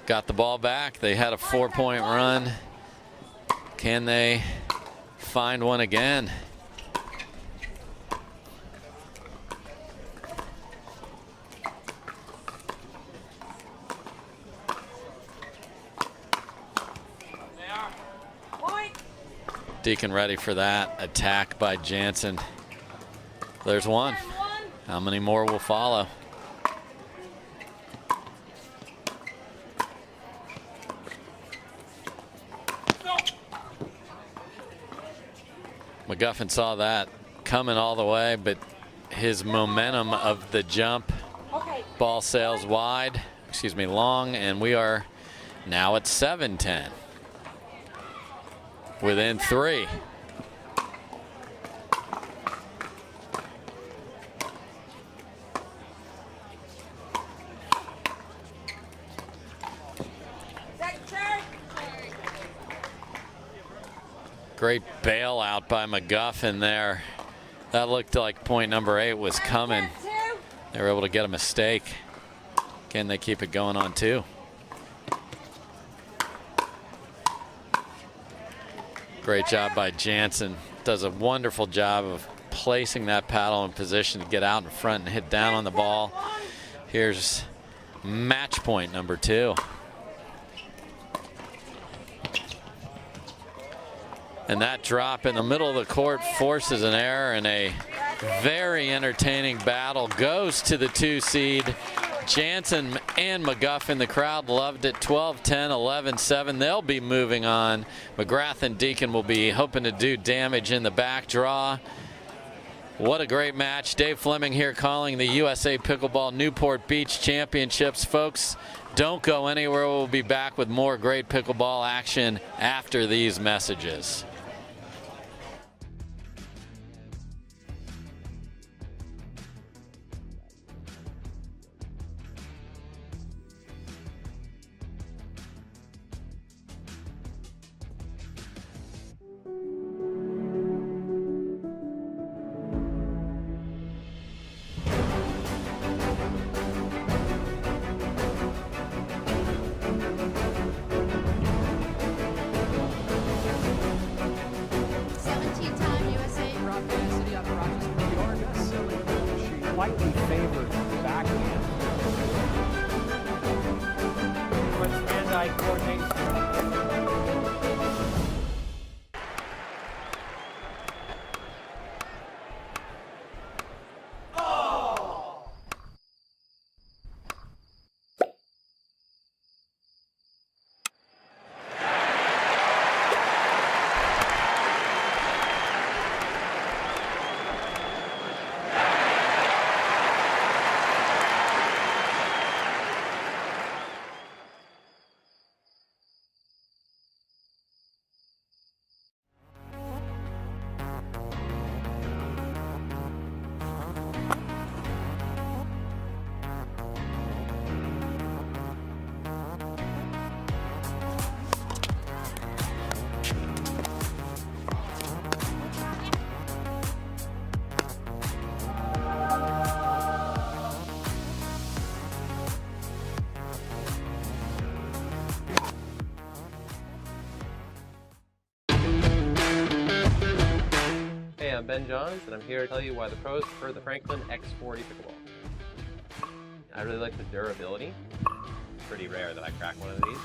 Got the ball back. They had a 4-point run. Can they find one again? Point. Deacon ready for that attack by Jansen. There's one. 10-1. How many more will follow? McGuffin saw that coming all the way, but his momentum of the jump, Okay. ball sails wide, excuse me, long, and we are now at 7-10. Within 3. Second serve. Great bailout by McGuffin there. That looked like point number 8 was coming. 10-2. They were able to get a mistake. Can they keep it going on 2? Great job by Jansen. Does a wonderful job of placing that paddle in position to get out in front and hit down on the ball. Here's match point number 2. And that drop in the middle of the court forces an error, and a very entertaining battle goes to the 2 seed. Jansen and McGuffin, the crowd loved it. 12-10, 11-7. They'll be moving on. McGrath and Deacon will be hoping to do damage in the back draw. What a great match. Dave Fleming here calling the USA Pickleball Newport Beach Championships. Folks, don't go anywhere. We'll be back with more great pickleball action after these messages. Slightly favored backhand. Much hand-eye coordination. Hey, I'm Ben Johns, and I'm here to tell you why the pros prefer the Franklin X40 Pickleball. I really like the durability. It's pretty rare that I crack one of these.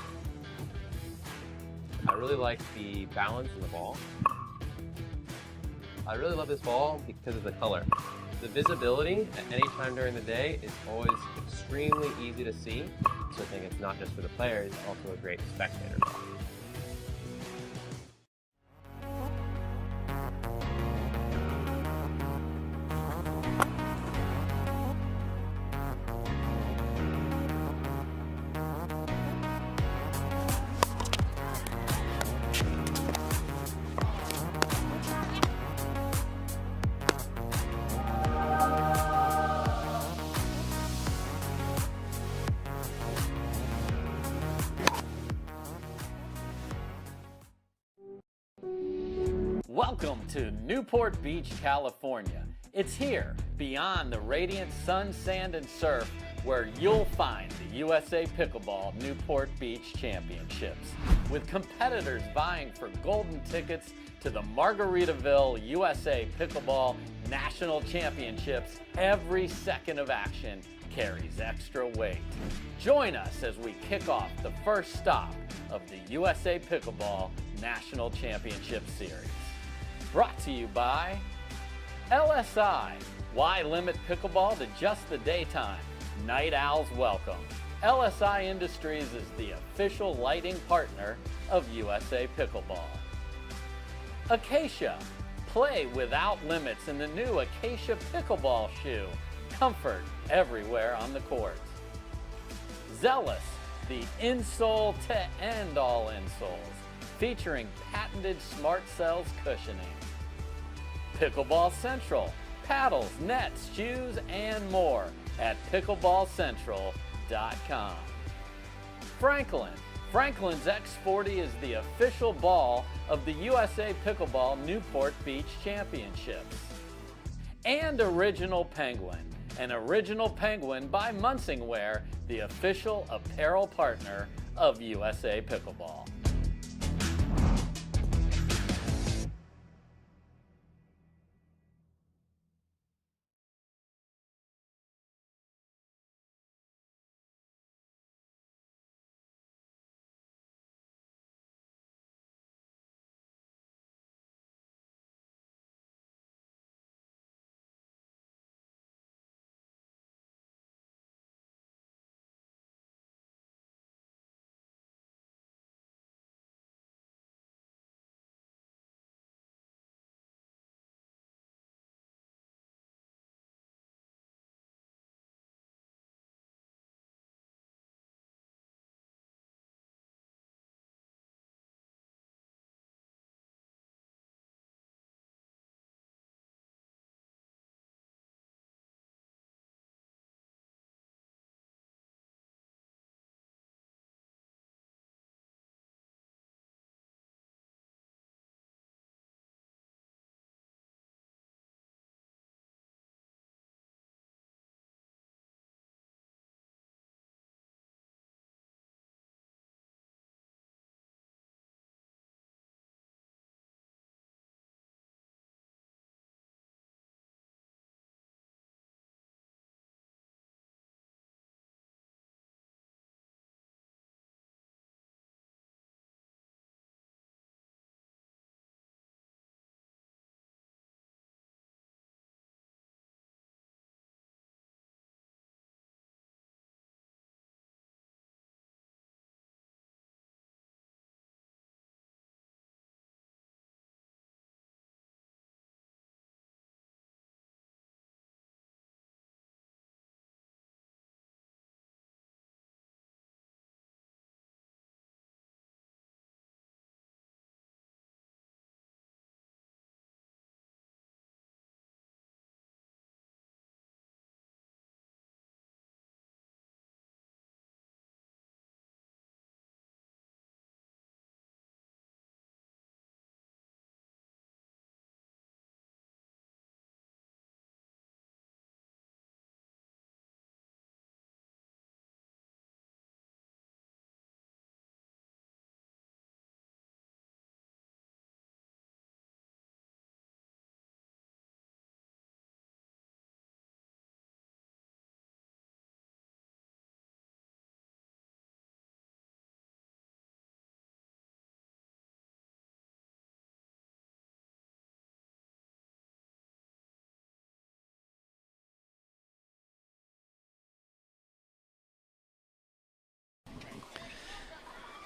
I really like the balance in the ball. I really love this ball because of the color. The visibility at any time during the day is always extremely easy to see, so I think it's not just for the players, it's also a great spectator ball. Welcome to Newport Beach, California. It's here, beyond the radiant sun, sand, and surf, where you'll find the USA Pickleball Newport Beach Championships, with competitors vying for golden tickets to the Margaritaville USA Pickleball National Championships. Every second of action carries extra weight. Join us as we kick off the first stop of the USA Pickleball National Championship Series. Brought to you by LSI. Why limit pickleball to just the daytime? Night owls welcome. LSI Industries is the official lighting partner of USA Pickleball. Acacia. Play without limits in the new Acacia Pickleball shoe. Comfort everywhere on the court. Zealous. The insole to end all insoles, featuring patented Smart Cells cushioning. Pickleball Central, paddles, nets, shoes, and more at pickleballcentral.com. Franklin. Franklin's X40 is the official ball of the USA Pickleball Newport Beach Championships. And Original Penguin, an Original Penguin by Munsingwear, the official apparel partner of USA Pickleball.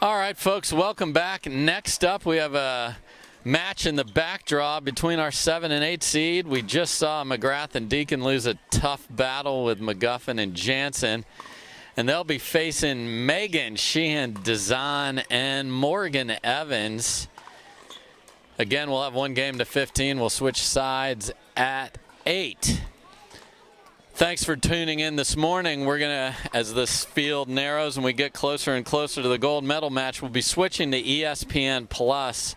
All right, folks, welcome back. Next up, we have a match in the back draw between our 7 and 8 seed. We just saw McGrath and Deacon lose a tough battle with McGuffin and Jansen. And they'll be facing Megan Sheehan, Dazan, and Morgan Evans. Again, we'll have one game to 15. We'll switch sides at 8. Thanks for tuning in this morning. We're going to, as this field narrows and we get closer and closer to the gold medal match, we'll be switching to ESPN Plus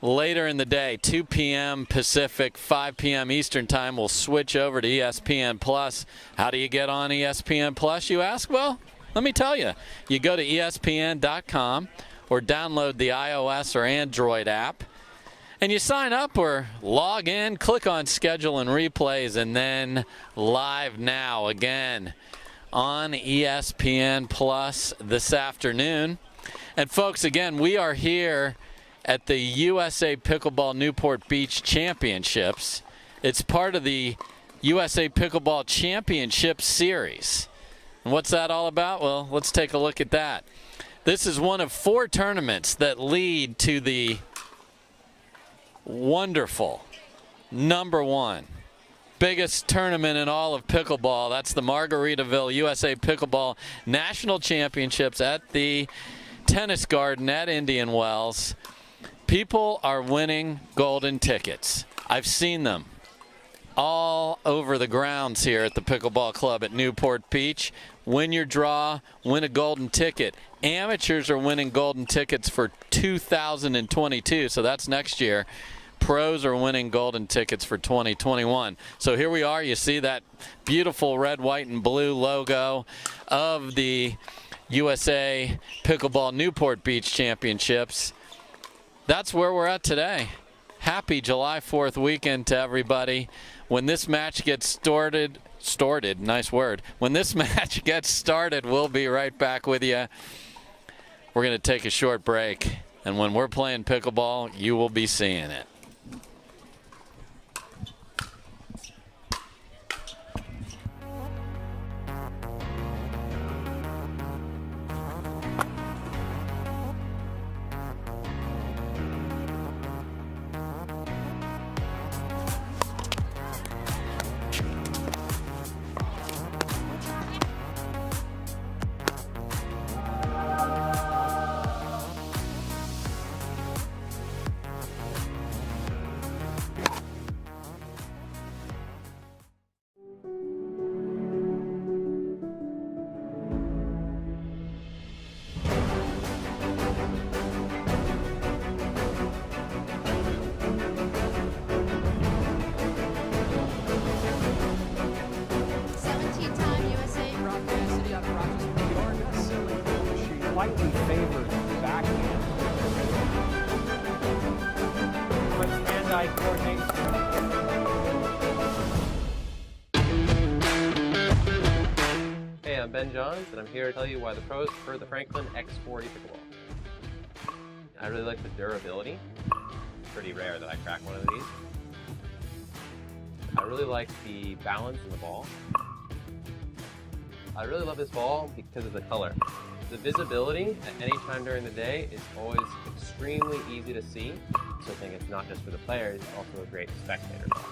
later in the day, 2 p.m. Pacific, 5 p.m. Eastern Time. We'll switch over to ESPN Plus. How do you get on ESPN Plus, you ask? Well, let me tell you. You go to ESPN.com or download the iOS or Android app. And you sign up or log in, click on schedule and replays, and then live now again on ESPN Plus this afternoon. And folks, again, we are here at the USA Pickleball Newport Beach Championships. It's part of the USA Pickleball Championship Series. And what's that all about? Well, let's take a look at that. This is one of 4 tournaments that lead to the wonderful #1 biggest tournament in all of pickleball. That's the Margaritaville USA Pickleball National Championships at the Tennis Garden at Indian Wells. People are winning golden tickets. I've seen them all over the grounds here at the Pickleball Club at Newport Beach. Win your draw, win a golden ticket. Amateurs are winning golden tickets for 2022, so that's next year. Pros are winning golden tickets for 2021. So here we are. You see that beautiful red, white, and blue logo of the USA Pickleball Newport Beach Championships. That's where we're at today. Happy July 4th weekend to everybody. When this match gets started, nice word. When this match gets started, we'll be right back with you. We're going to take a short break. And when we're playing pickleball, you will be seeing it. Slightly favored backhand. But hand-eye coordination. Hey, I'm Ben Johns, and I'm here to tell you why the pros prefer the Franklin X40 Pickleball. I really like the durability. It's pretty rare that I crack one of these. I really like the balance in the ball. I really love this ball because of the color. The visibility at any time during the day is always extremely easy to see. So I think it's not just for the players, it's also a great spectator ball.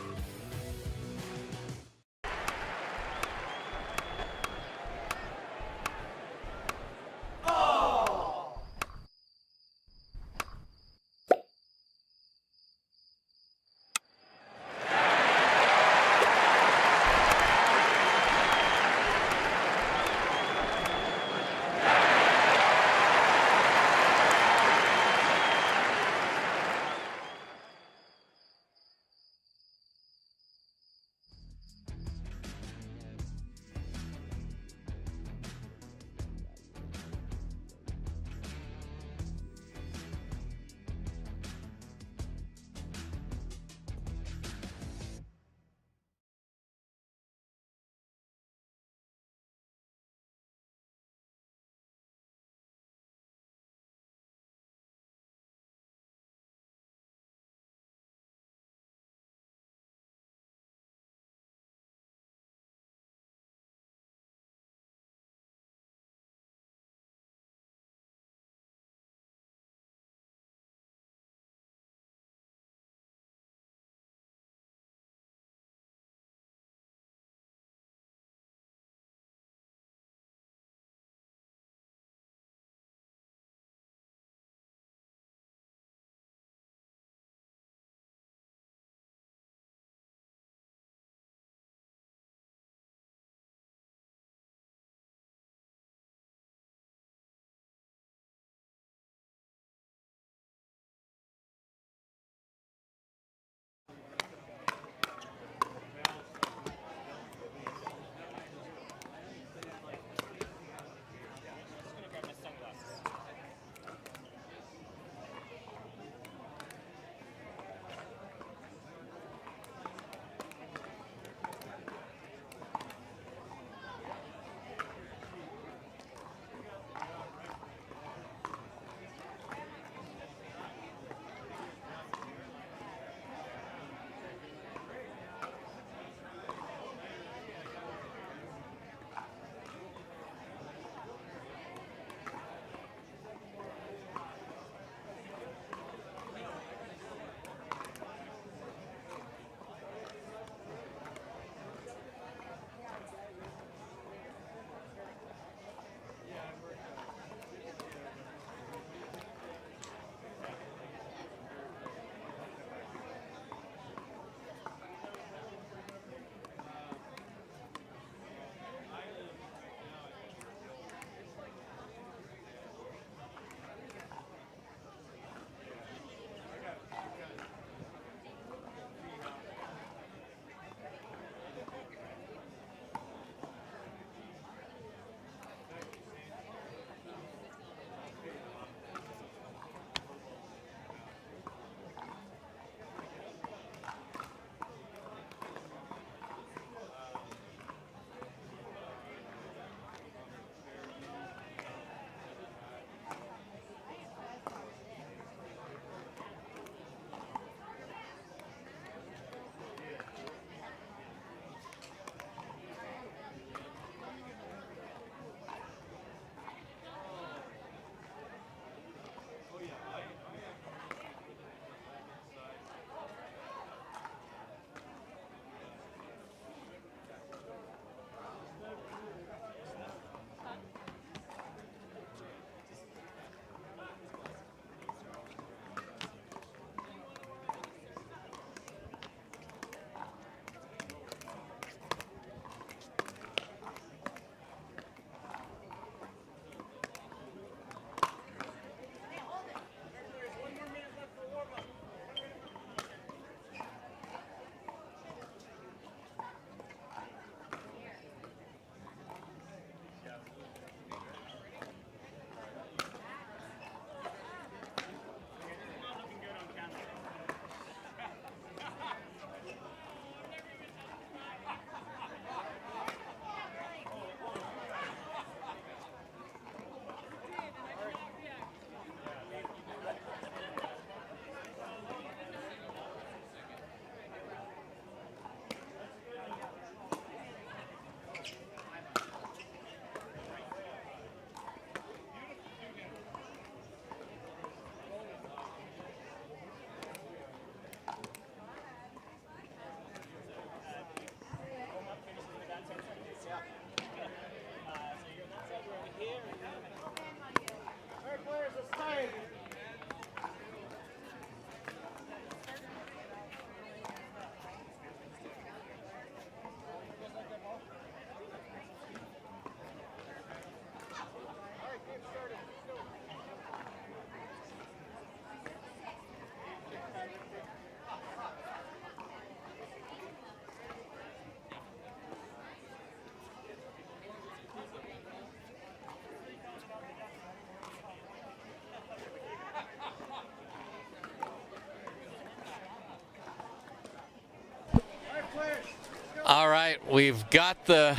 All right, we've got the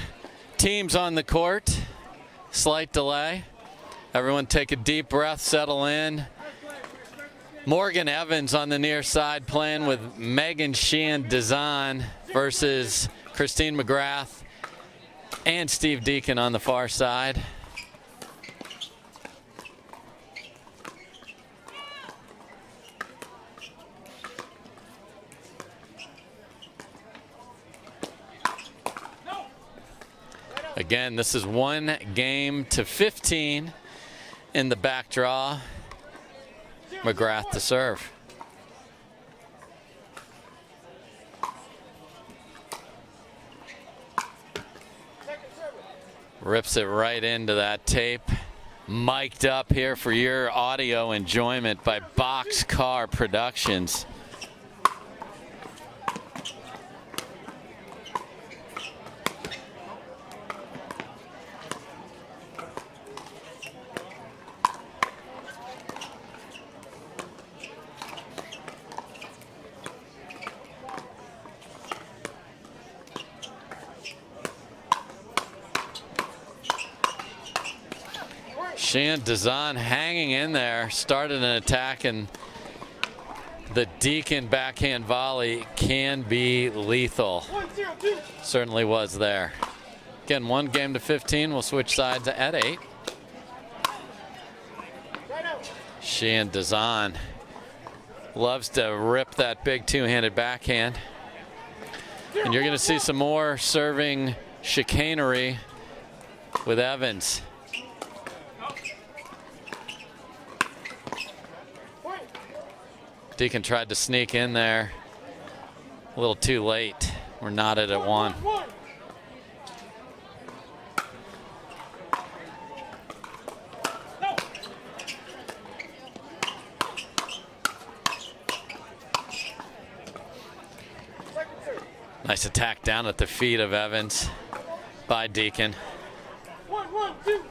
teams on the court. Slight delay. Everyone take a deep breath, settle in. Morgan Evans on the near side playing with Megan Sheehan Dezan versus Christine McGrath and Steve Deacon on the far side. Again, this is 1 game to 15 in the back draw. McGrath to serve. Rips it right into that tape. Mic'd up here for your audio enjoyment by Boxcar Productions. Sheehan Dezan hanging in there, started an attack, and the Deacon backhand volley can be lethal. Certainly was there. Again, 1 game to 15. We'll switch sides at 8. Sheehan Dezan loves to rip that big 2-handed backhand. And you're going to see some more serving chicanery with Evans. Deacon tried to sneak in there. A little too late. We're knotted at 1. Nice attack down at the feet of Evans by Deacon. 1, 2.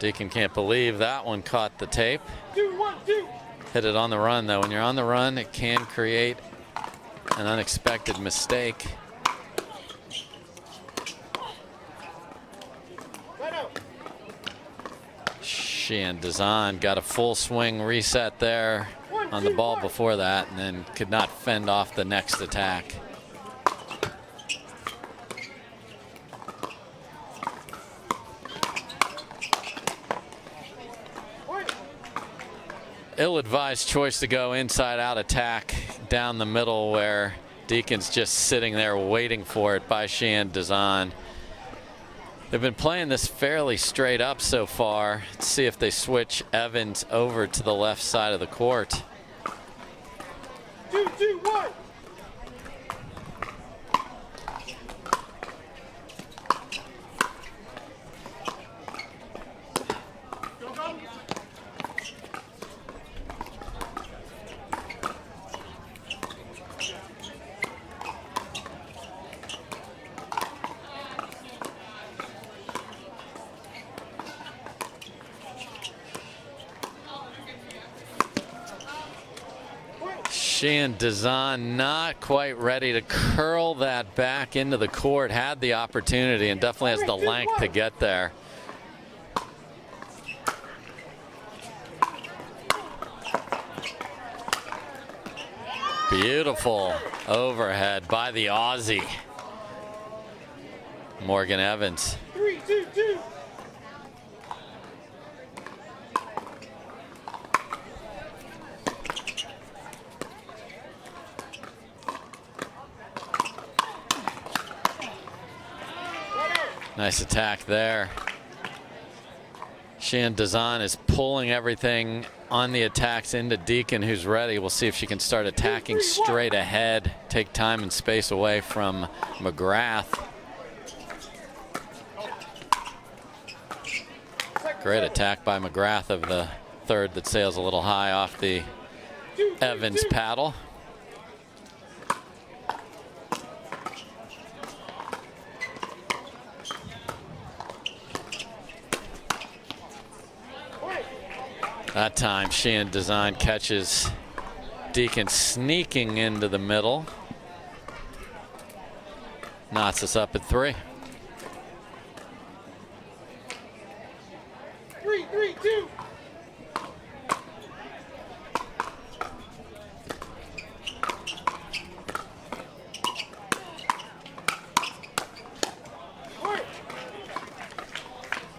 Deacon can't believe that one caught the tape. 2, 1, 2. Hit it on the run, though. When you're on the run, it can create an unexpected mistake. Sheehan Dezan got a full swing reset there on the ball before that, and then could not fend off the next attack. Ill-advised choice to go inside-out attack down the middle where Deacon's just sitting there waiting for it by Sheehan Dezan. They've been playing this fairly straight up so far. Let's see if they switch Evans over to the left side of the court. 2, 2, 1. Sheehan Dezan not quite ready to curl that back into the court. Had the opportunity and definitely has the length to get there. Beautiful overhead by the Aussie. Morgan Evans. 3, 2, 2. Nice attack there. Sheehan Dezan is pulling everything on the attacks into Deacon, who's ready. We'll see if she can start attacking straight ahead, take time and space away from McGrath. Great attack by McGrath of the third that sails a little high off the Evans paddle. That time, Sheehan Design catches Deacon sneaking into the middle. Knots us up at 3. 3-3-2.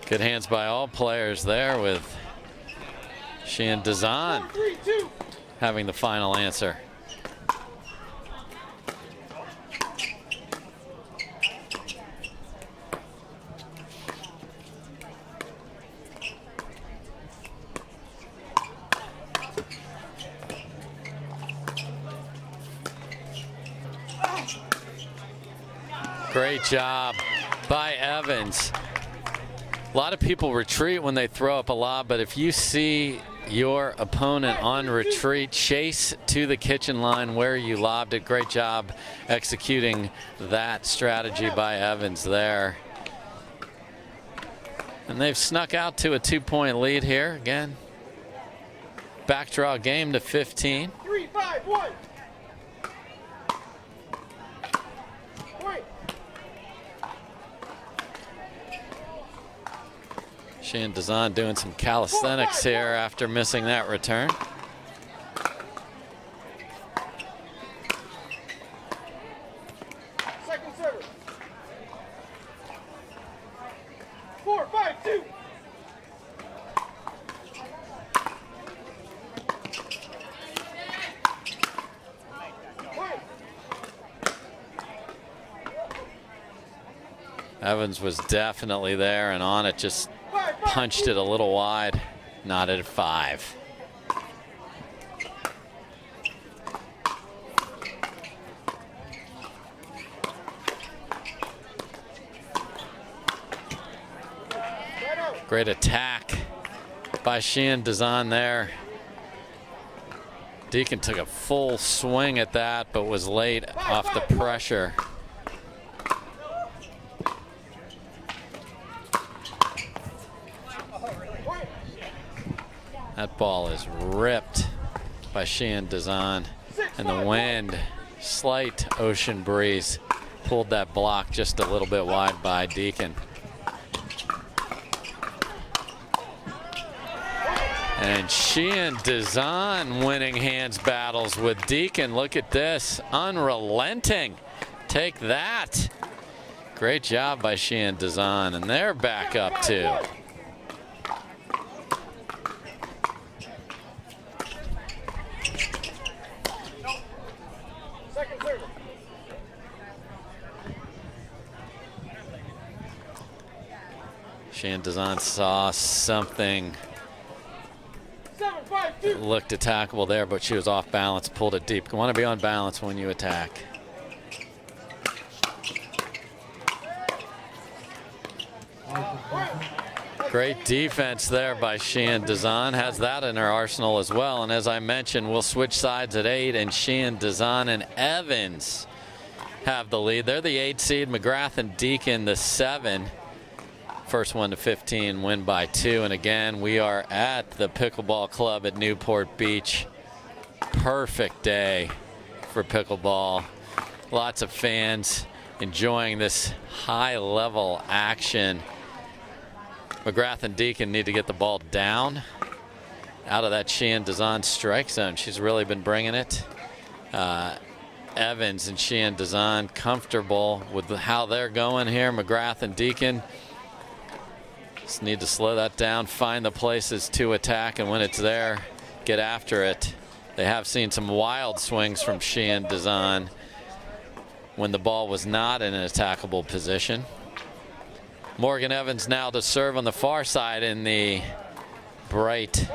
Good hands by all players there, with Sheehan Design 4-3-2. having the final answer. Great job by Evans. A lot of people retreat when they throw up a lob, but if you see your opponent on retreat, chase to the kitchen line where you lobbed it. Great job executing that strategy by Evans there. And they've snuck out to a 2-point lead here. Again, backdraw game to 15. 3-5-1. Sheehan Design doing some calisthenics here after missing that return. Second service. 4-5-2. Evans was definitely there and on it, just punched it a little wide. Not at 5. Great attack by Sheehan Design there. Deacon took a full swing at that, but was late off the pressure. That ball is ripped by Sheehan Design, and the wind, slight ocean breeze, pulled that block just a little bit wide by Deacon. And Sheehan Design winning hands battles with Deacon. Look at this, unrelenting. Take that. Great job by Sheehan Design, and they're back up too. Sheehan Design saw something that looked attackable there, but she was off balance, pulled it deep. You want to be on balance when you attack. Great defense there by Sheehan Design. Has that in her arsenal as well. And as I mentioned, we'll switch sides at 8, and Sheehan Design and Evans have the lead. They're the 8 seed. McGrath and Deacon the 7. First one to 15, win by 2. And again, we are at the Pickleball Club at Newport Beach. Perfect day for pickleball. Lots of fans enjoying this high-level action. McGrath and Deacon need to get the ball down out of that Sheehan Design strike zone. She's really been bringing it. Evans and Sheehan Design comfortable with how they're going here. McGrath and Deacon just need to slow that down, find the places to attack, and when it's there, get after it. They have seen some wild swings from Sheehan Design when the ball was not in an attackable position. Morgan Evans now to serve on the far side in the bright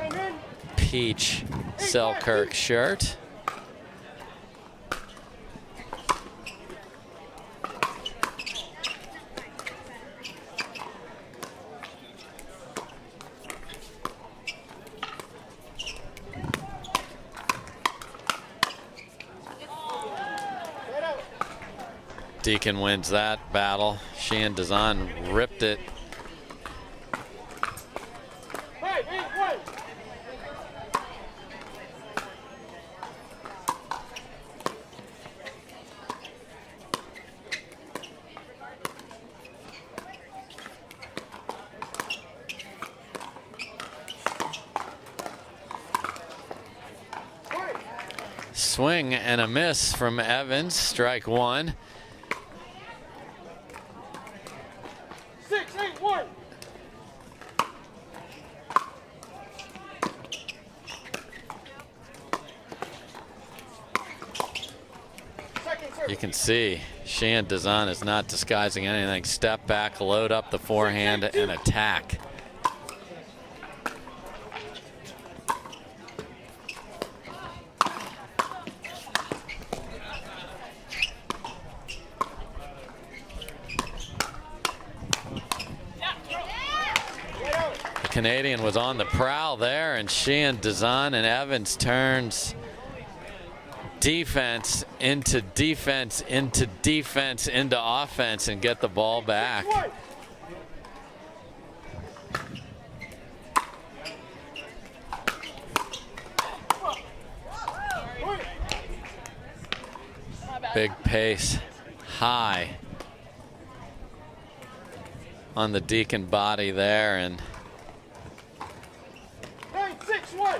peach Selkirk shirt. Deacon wins that battle. Sheehan Design ripped it. swing and a miss from Evans. Strike one. 6-8-1. You can see Sheehan Dazan is not disguising anything. Step back, load up the forehand, and attack. The Canadian was on the prowl there, and Sheehan Dazan and Evans turns defense into defense into defense into offense and get the ball back. Big pace, high on the Deacon body there, and 9-6-1.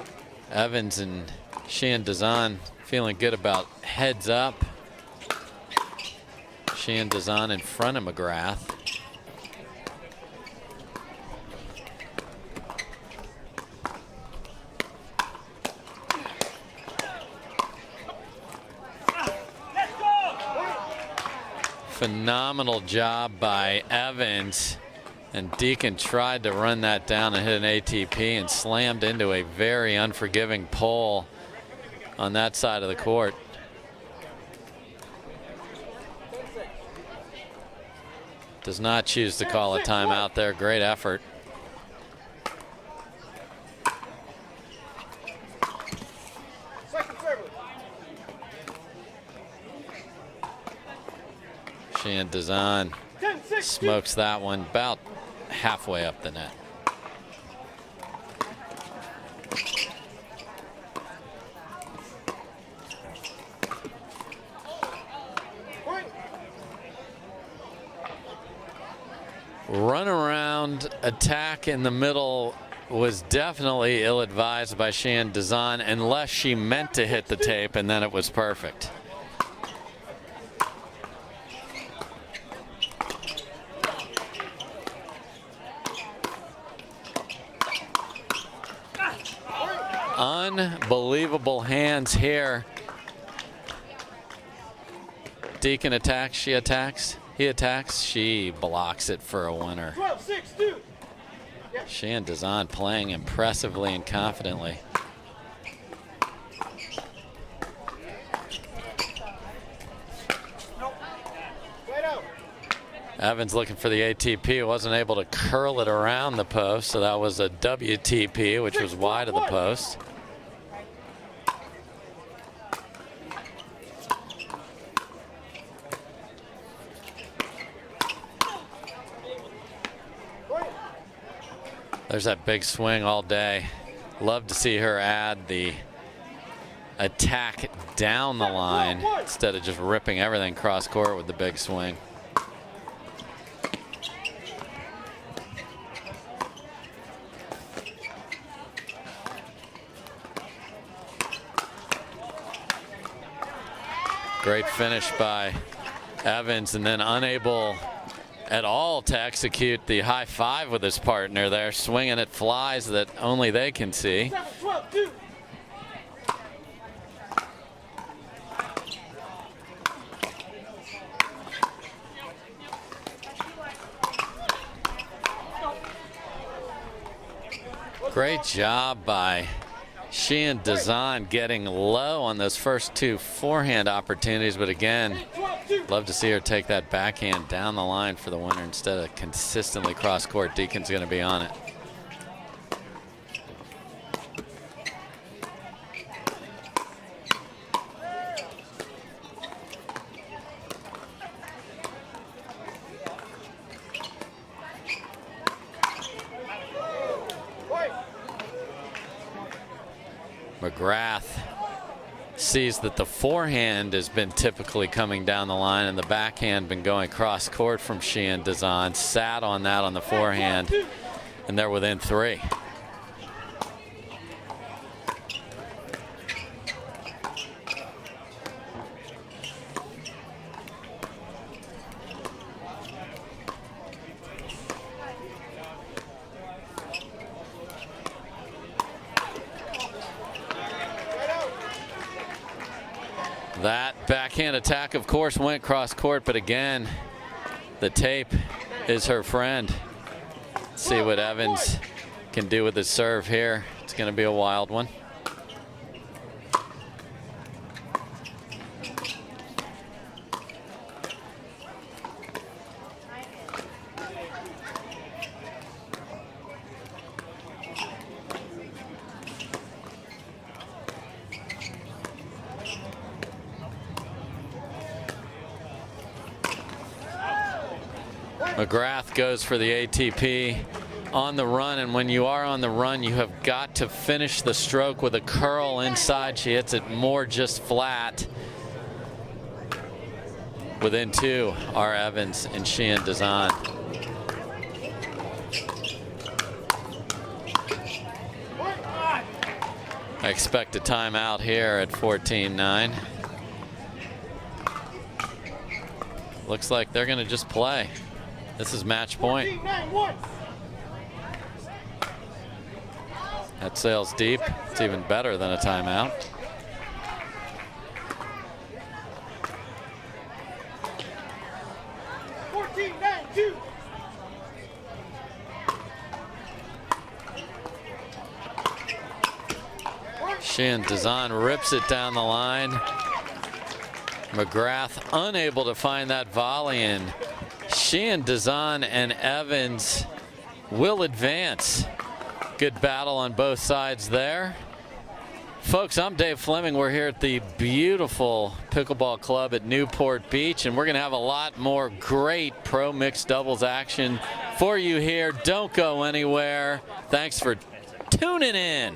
Evans and Sheehan Dazan feeling good about heads up. Sheehan Dazan in front of McGrath. Phenomenal job by Evans, and Deacon tried to run that down and hit an ATP and slammed into a very unforgiving pole on that side of the court. Does not choose to call a timeout there. Great effort. Sheehan Dazan smokes that one about halfway up the net. Run around attack in the middle was definitely ill-advised by Sheehan Dazan, unless she meant to hit the tape, and then it was perfect. Unbelievable hands here. Deacon attacks, she attacks. He attacks, she blocks it for a winner. 12-6-2. Sheehan Dazan playing impressively and confidently. Evans looking for the ATP, wasn't able to curl it around the post, so that was a WTP, which was wide of the post. There's that big swing all day. Love to see her add the attack down the line instead of just ripping everything cross court with the big swing. Great finish by Evans, and then unable at all to execute the high five with his partner there, swinging at flies that only they can see. 7-12-2. Great job by Sheehan Dazan getting low on those first two forehand opportunities, but again, love to see her take that backhand down the line for the winner instead of consistently cross court. Deacon's going to be on it. McGrath sees that the forehand has been typically coming down the line and the backhand been going cross court from Sheehan Dazan. Sat on that on the forehand, and they're within 3. That backhand attack, of course, went cross court, but again, the tape is her friend. Let's see what Evans can do with his serve here. It's going to be a wild one. McGrath goes for the ATP on the run, and when you are on the run, you have got to finish the stroke with a curl inside. She hits it more just flat. Within two are Evans and Sheehan Dazan. I expect a timeout here at 14-9. Looks like they're going to just play. This is match point. That sails deep. It's even better than a timeout. Sheehan Dazan rips it down the line. McGrath unable to find that volley in. Sheehan Dazan and Evans will advance. Good battle on both sides there. Folks, I'm Dave Fleming. We're here at the beautiful Pickleball Club at Newport Beach, and we're going to have a lot more great pro mixed doubles action for you here. Don't go anywhere. Thanks for tuning in.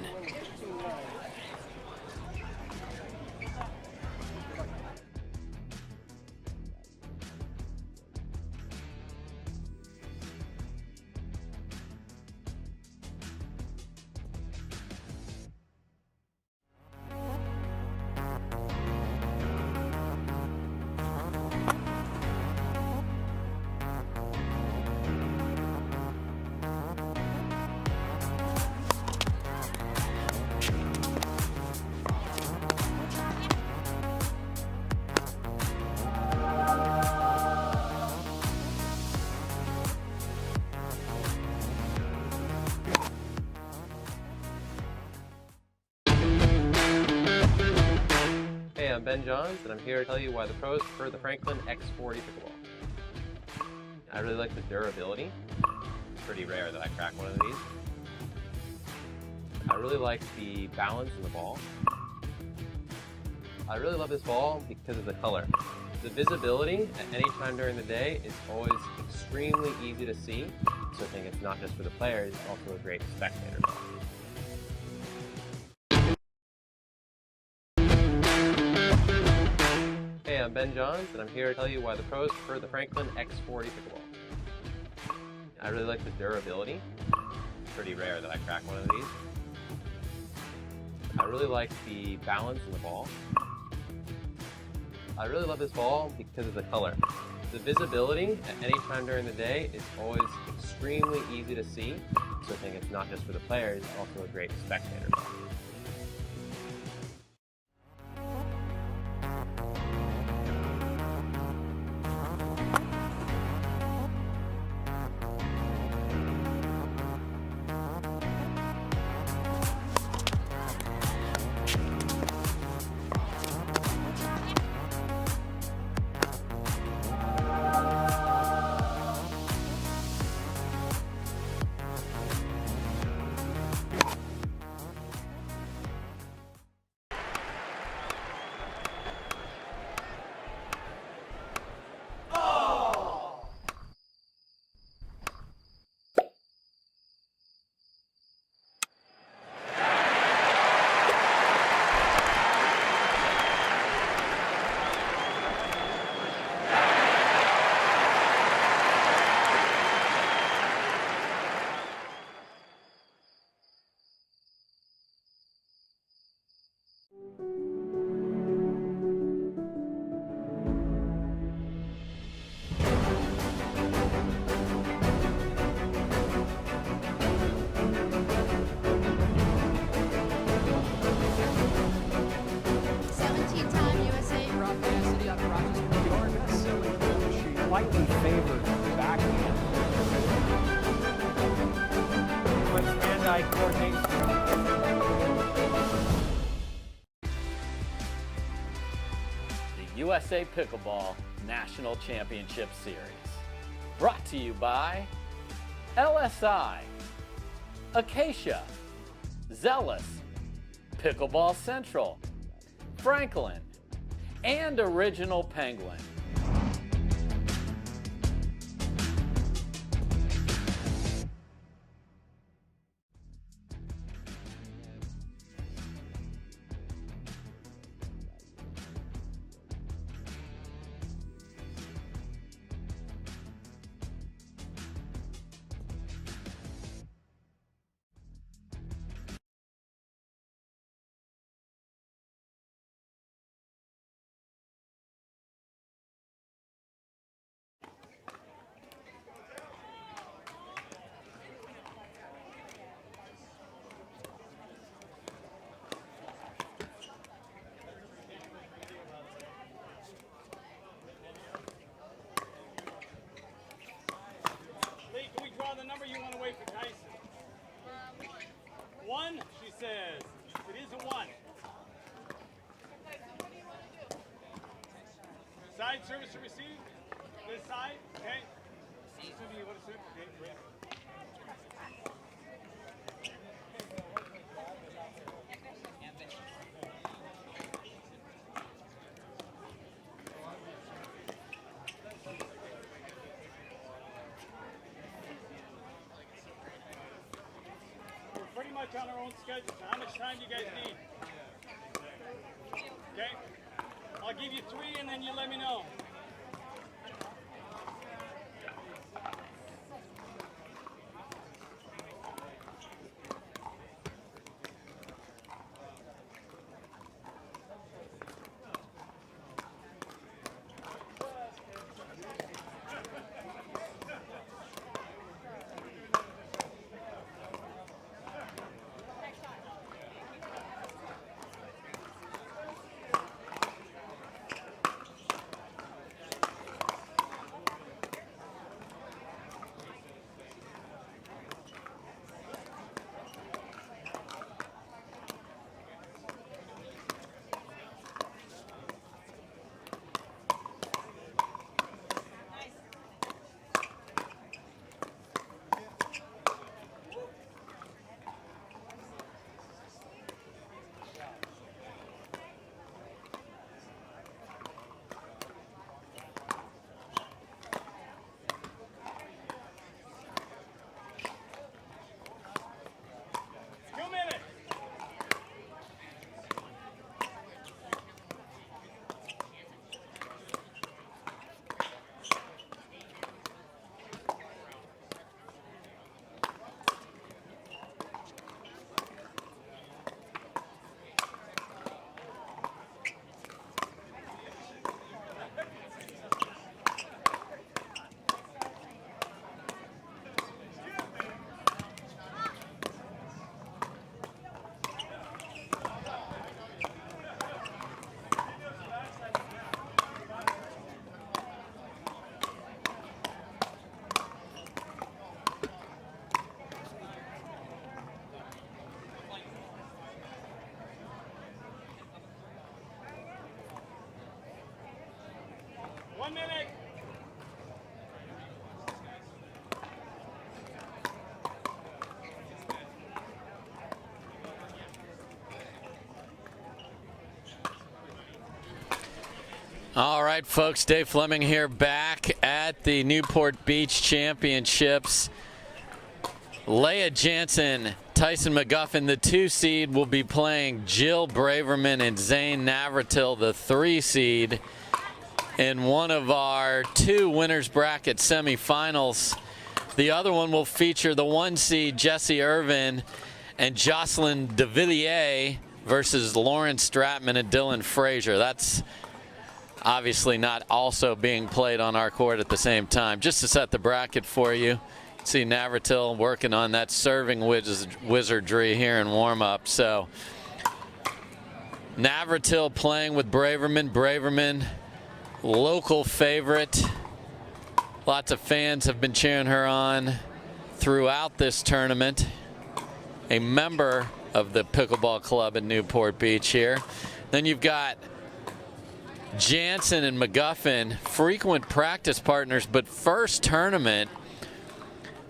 I'm Ben Johns, and I'm here to tell you why the pros prefer the Franklin X40 Pickleball. I really like the durability. It's pretty rare that I crack one of these. I really like the balance in the ball. I really love this ball because of the color. The visibility at any time during the day is always extremely easy to see, so I think it's not just for the players, it's also a great spectator ball. I'm Ben Johns, and I'm here to tell you why the pros prefer the Franklin X40 Pickleball. I really like the durability. It's pretty rare that I crack one of these. I really like the balance in the ball. I really love this ball because of the color. The visibility at any time during the day is always extremely easy to see, so I think it's not just for the players, it's also a great spectator ball. USA Pickleball National Championship Series. Brought to you by LSI, Acacia, Zealous, Pickleball Central, Franklin, and Original Penguin. The number you want to wait for Tyson? One, she says. It is a one. Side service to receive. This side, okay. Assuming you want to serve, okay, great. Pretty much on our own schedule. So how much time do you guys need? Okay. I'll give you 3 and then you let me know. One minute. All right, folks, Dave Fleming here, back at the Newport Beach Championships. Leah Jansen, Tyson McGuffin, the 2 seed, will be playing Jill Braverman and Zane Navratil, the 3 seed, in one of our 2 winners bracket semifinals. The other one will feature the 1 seed Jessie Irvin and Jocelyn DeVilliers versus Lauren Stratman and Dylan Frazier. That's obviously not also being played on our court at the same time. Just to set the bracket for you, see Navratil working on that serving wizardry here in warm-up. So Navratil playing with Braverman. Braverman, local favorite. Lots of fans have been cheering her on throughout this tournament. A member of the Pickleball Club in Newport Beach here. Then you've got Jansen and McGuffin, frequent practice partners, but first tournament.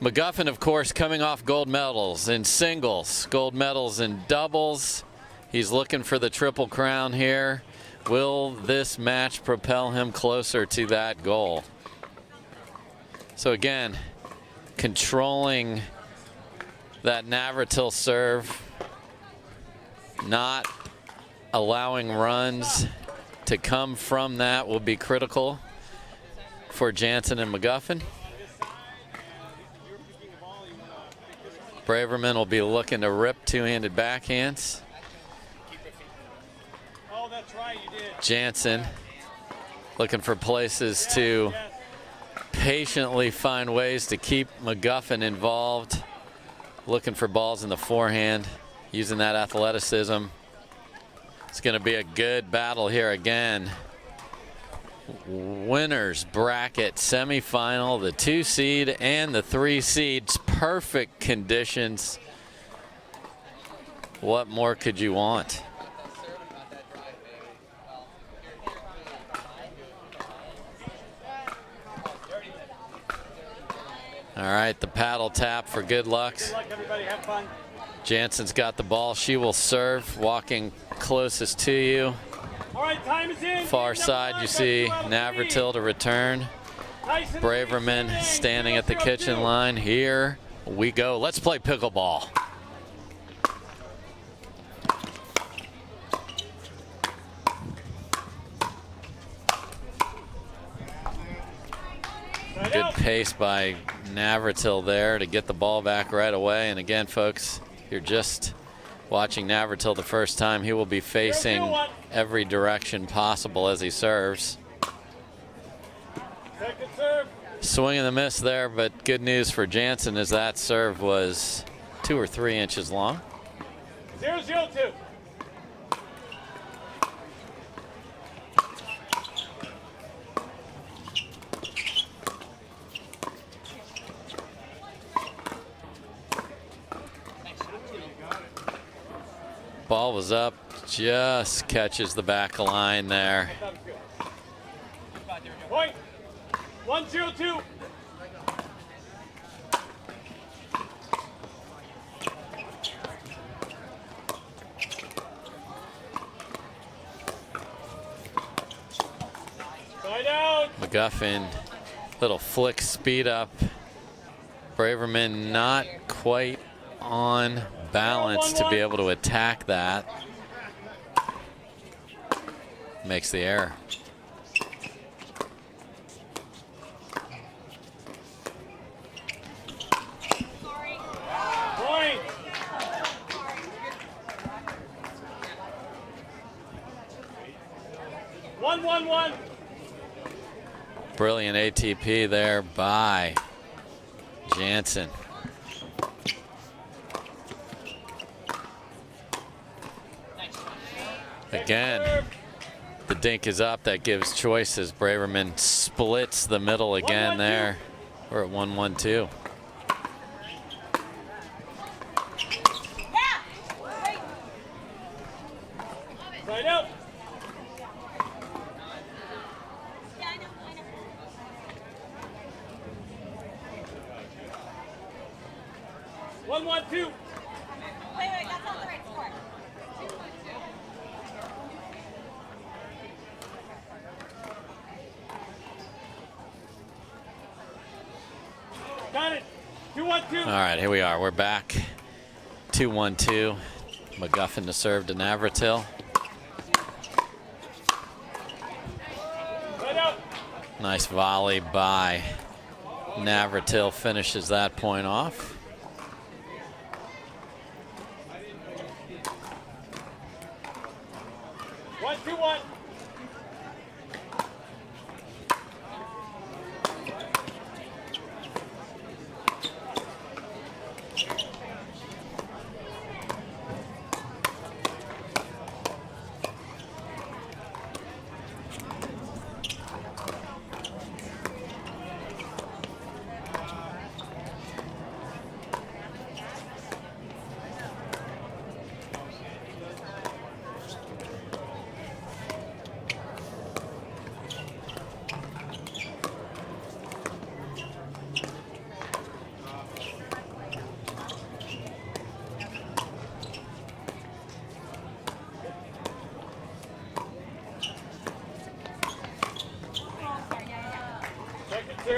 McGuffin, of course, coming off gold medals in singles, gold medals in doubles. He's looking for the Triple Crown here. Will this match propel him closer to that goal? So again, controlling that Navratil serve, not allowing runs to come from that will be critical for Jansen and McGuffin. Braverman will be looking to rip two-handed backhands. Oh, that's right, you did. Jansen looking for places to patiently find ways to keep McGuffin involved. Looking for balls in the forehand, using that athleticism. It's going to be a good battle here again. Winners bracket semifinal, the 2 seed and the 3 seeds. Perfect conditions. What more could you want? All right, the paddle tap for good luck. Good luck, everybody. Have fun. Jansen's got the ball. She will serve, walking closest to you. All right, time is in. Far side, you see Navratil to return. Braverman standing at the kitchen line. Here we go. Let's play pickleball. Good pace by Navratil there to get the ball back right away. And again, folks, you're just watching Navratil the first time. He will be facing every direction possible as he serves. Second serve. Swing and a miss there, but good news for Jansen as that serve was 2 or 3 inches long. 0-0-2. Ball was up, just catches the back line there. Point. 1-0-2. Side out. McGuffin, little flick speed up. Braverman not quite on balance to be able to attack that. Makes the error. Point. One. Brilliant ATP there by Jansen. Again, the dink is up. That gives choices. Braverman splits the middle again there. We're at 1-1-2. Side out. One, 2. Wait, that's not the right score. Got it. 2-1-2. All right, here we are. We're back. 2-1-2. McGuffin to serve to Navratil. Side out. Nice volley by Navratil finishes that point off. One, 2-1.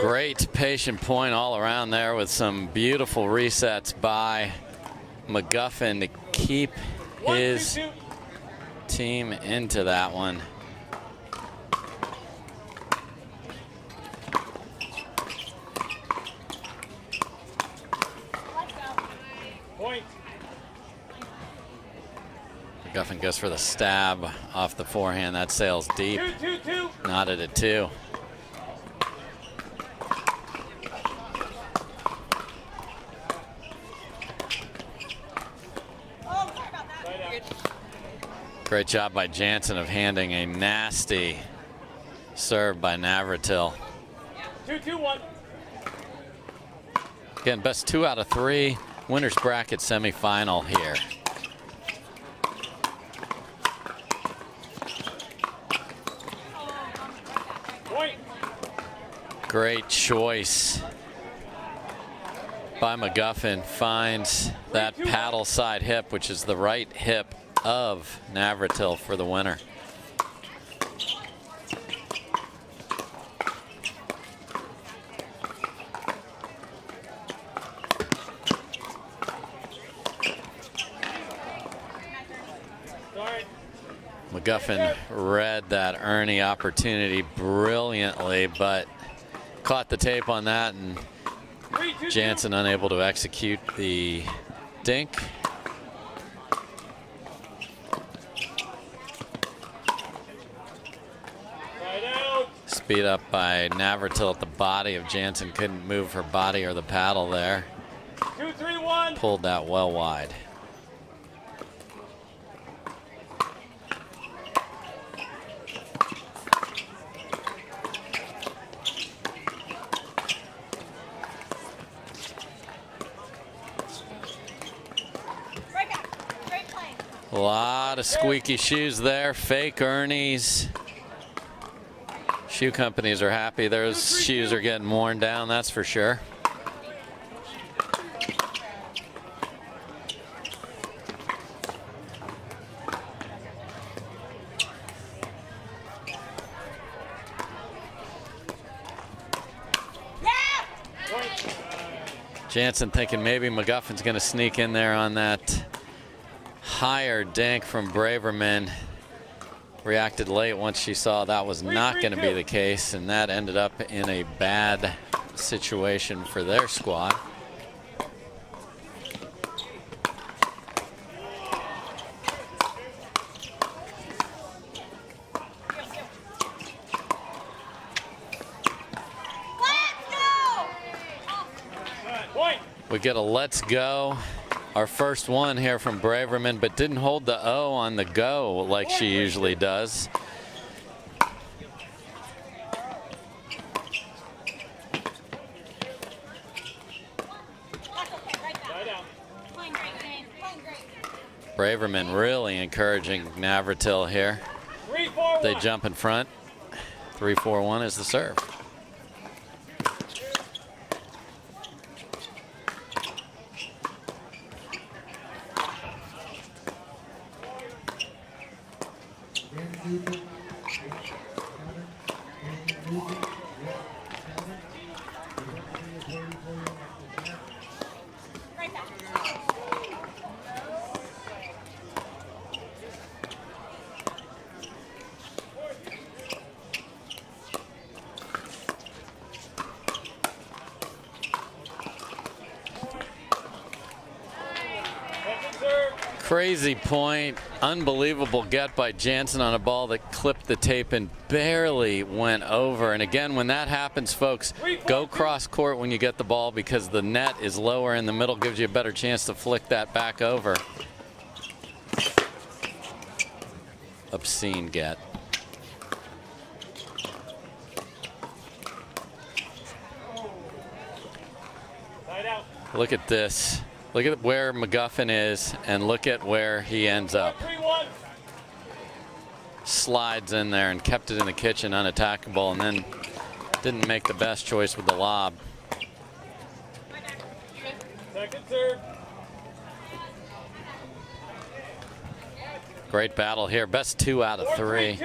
Great patient point all around there with some beautiful resets by McGuffin to keep his team into that one. Point. McGuffin goes for the stab off the forehand. That sails deep. 2-2-2. Knotted at 2. Great job by Jansen of handing a nasty serve by Navratil. 2-2-1. Again, best 2 out of 3. Winners bracket semifinal here. Point. Great choice by McGuffin. Finds that paddle side hip, which is the right hip of Navratil for the winner. McGuffin read that Ernie opportunity brilliantly, but caught the tape on that, and Jansen unable to execute the dink. Speed up by Navratil at the body of Jansen. Couldn't move her body or the paddle there. 2-3-1. Pulled that well wide. A lot of squeaky shoes there. Fake Ernies. Shoe companies are happy. Those shoes are getting worn down, that's for sure. Jansen thinking maybe McGuffin's going to sneak in there on that higher dink from Braverman. Reacted late once she saw that was not going to be the case, and that ended up in a bad situation for their squad. We get a let's go. Our first one here from Braverman, but didn't hold the O on the go like she usually does. Braverman really encouraging Navratil here. They jump in front. 3-4-1 is the serve. Crazy point, unbelievable get by Jansen on a ball that clipped the tape and barely went over. And again, when that happens, folks, go cross court when you get the ball, because the net is lower in the middle, gives you a better chance to flick that back over. Obscene get. Look at this. Look at where McGuffin is, and look at where he ends up. Slides in there and kept it in the kitchen unattackable, and then didn't make the best choice with the lob. Second serve. Great battle here. Best 2 out of 3.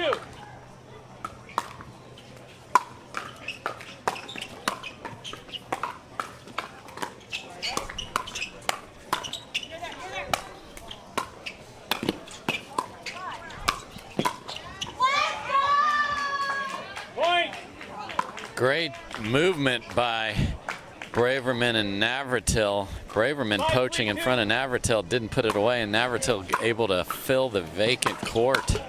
Great movement by Braverman and Navratil. Braverman poaching in front of Navratil, didn't put it away, and Navratil able to fill the vacant court.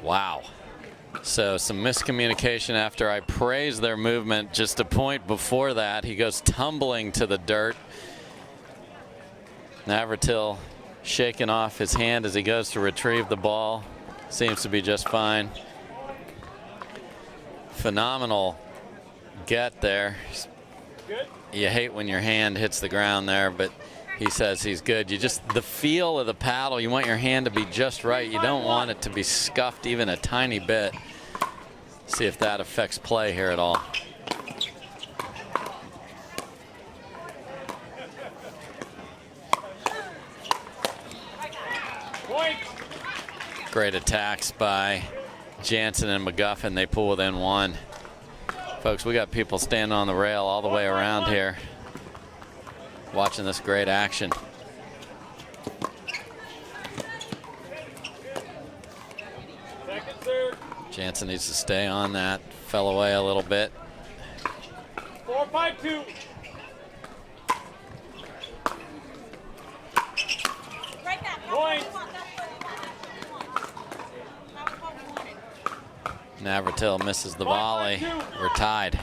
Wow. So some miscommunication after I praised their movement. Just a point before that, he goes tumbling to the dirt. Navratil shaking off his hand as he goes to retrieve the ball. Seems to be just fine. Phenomenal get there. You hate when your hand hits the ground there, but he says he's good. You just, the feel of the paddle, you want your hand to be just right. You don't want it to be scuffed even a tiny bit. See if that affects play here at all. Great attacks by Jansen and McGuffin. They pull within one. Folks, we got people standing on the rail all the way around here watching this great action. Jansen needs to stay on that. Fell away a little bit. 4-5-2. Point. Navratil misses the volley. We're tied.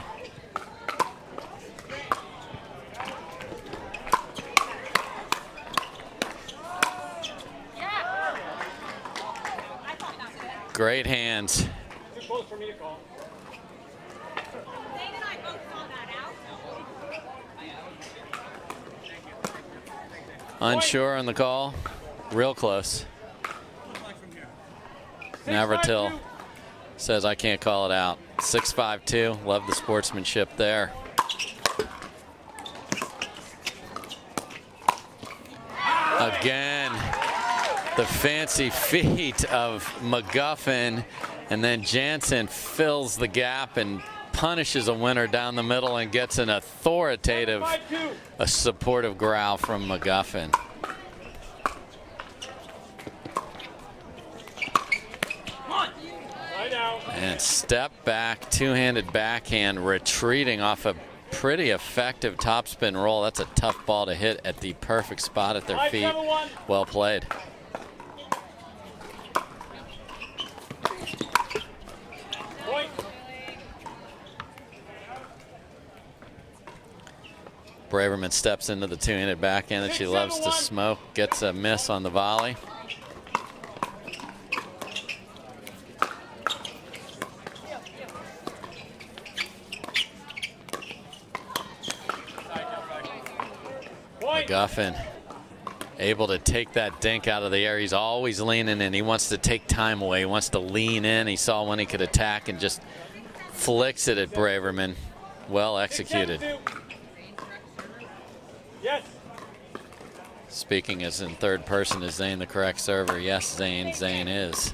Great hands. Too close for me to call. Unsure on the call. Real close. Navratil says I can't call it out. 6-5-2. Love the sportsmanship there. Again, the fancy feet of McGuffin, and then Jansen fills the gap and punishes a winner down the middle and gets an authoritative, a supportive growl from McGuffin. And step back, two-handed backhand, retreating off a pretty effective topspin roll. That's a tough ball to hit at the perfect spot at their feet. Well played. Braverman steps into the two-handed backhand that she loves to smoke, gets a miss on the volley. McGuffin able to take that dink out of the air. He's always leaning in. He wants to take time away. He wants to lean in. He saw when he could attack and just flicks it at Braverman. Well executed. Yes. Speaking as in third person, is Zane the correct server? Yes, Zane is.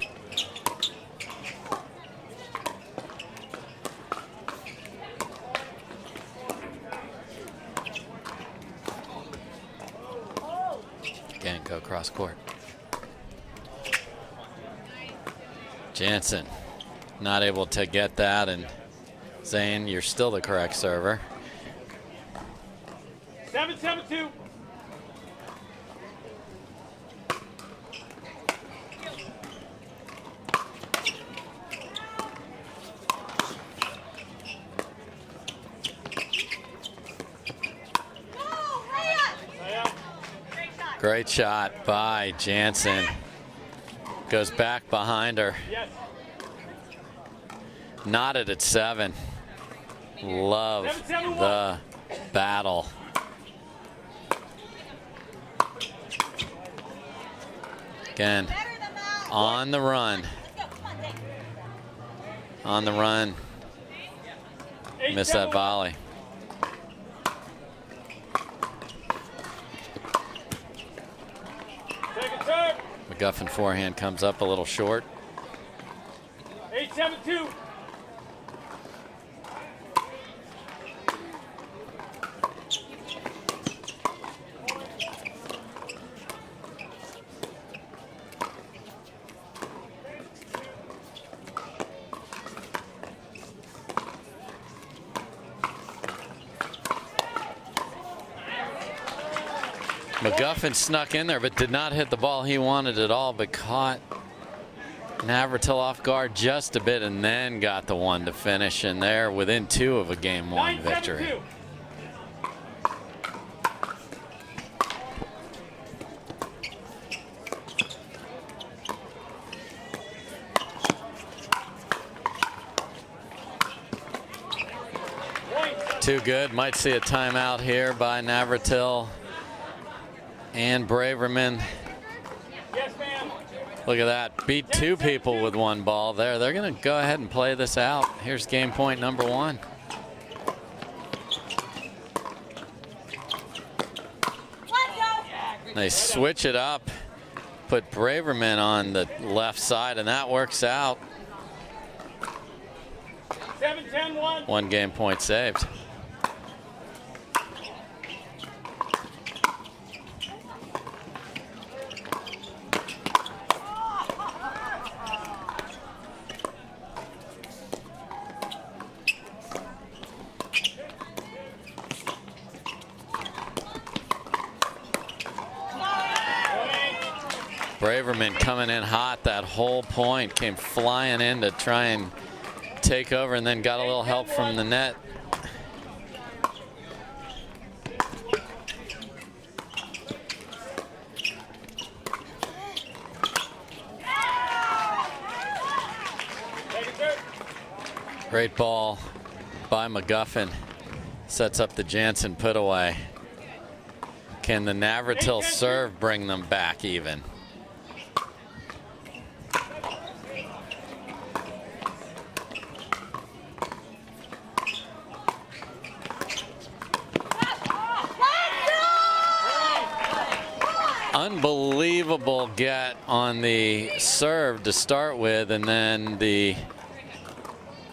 Again, go cross court. Jansen not able to get that, and Zane, you're still the correct server. 7-7-2. Great shot by Jansen. Goes back behind her. Yes. Knotted at 7. Love the battle. Again, on the run. On the run. Missed that volley. McGuffin forehand comes up a little short. 8-7-2. McGuffin snuck in there, but did not hit the ball he wanted at all, but caught Navratil off guard just a bit and then got the one to finish, and they're within 2 of a Game 1 victory. 9-7-2. Too good. Might see a timeout here by Navratil and Braverman. Yes, ma'am. Look at that. Beat 2 people with 1 ball there. They're going to go ahead and play this out. Here's game point number 1. They switch it up, put Braverman on the left side, and that works out. 7-10-1. 1 game point saved. Braverman coming in hot that whole point, came flying in to try and take over, and then got a little help from the net. Great ball by McGuffin. Sets up the Jansen put away. Can the Navratil serve bring them back even? Unbelievable get on the serve to start with, and then the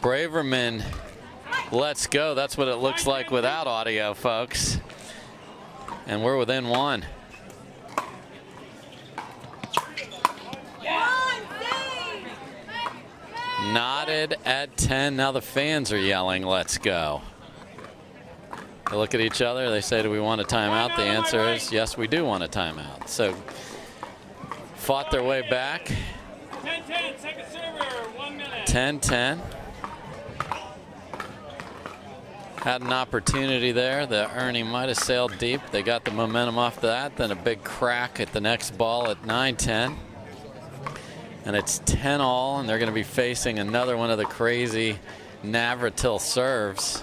Braverman let's go. That's what it looks like without audio, folks. And we're within 1. Knotted at 10. Now the fans are yelling, let's go. They look at each other. They say, do we want a timeout? The answer is yes, we do want a timeout. So fought their way back. 10-10, second server, 1 minute. 10-10. Had an opportunity there. The Ernie might have sailed deep. They got the momentum off that. Then a big crack at the next ball at 9-10. And it's 10-all, and they're going to be facing another one of the crazy Navratil serves.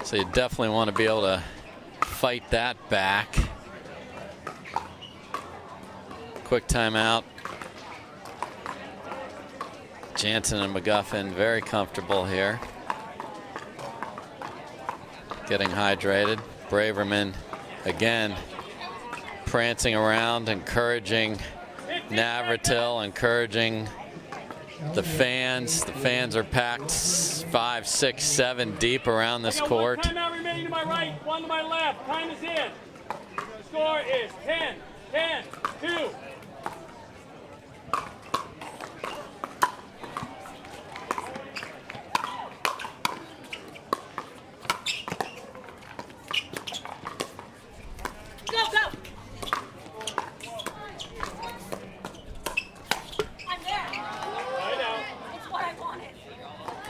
So you definitely want to be able to fight that back. Quick timeout. Jansen and McGuffin very comfortable here. Getting hydrated. Braverman again prancing around, encouraging Navratil, encouraging the fans. The fans are packed 5, 6, 7 deep around this court. Timeout remaining to my right, 1 to my left. Time is in. Score is 10-10-2.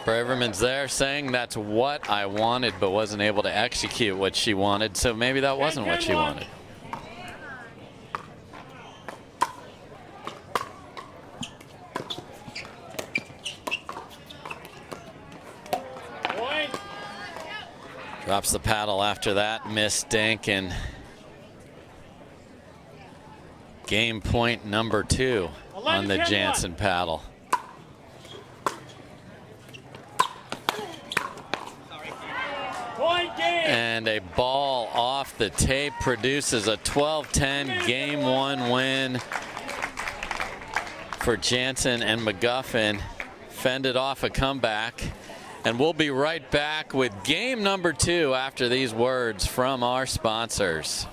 Braverman's there saying that's what I wanted, but wasn't able to execute what she wanted, so maybe that wasn't what she wanted. Drops the paddle after that missed dink, and game point number 2 on the Jansen paddle. And a ball off the tape produces a 12-10 game 1 win for Jansen and McGuffin. Fended off a comeback. And we'll be right back with game number 2 after these words from our sponsors.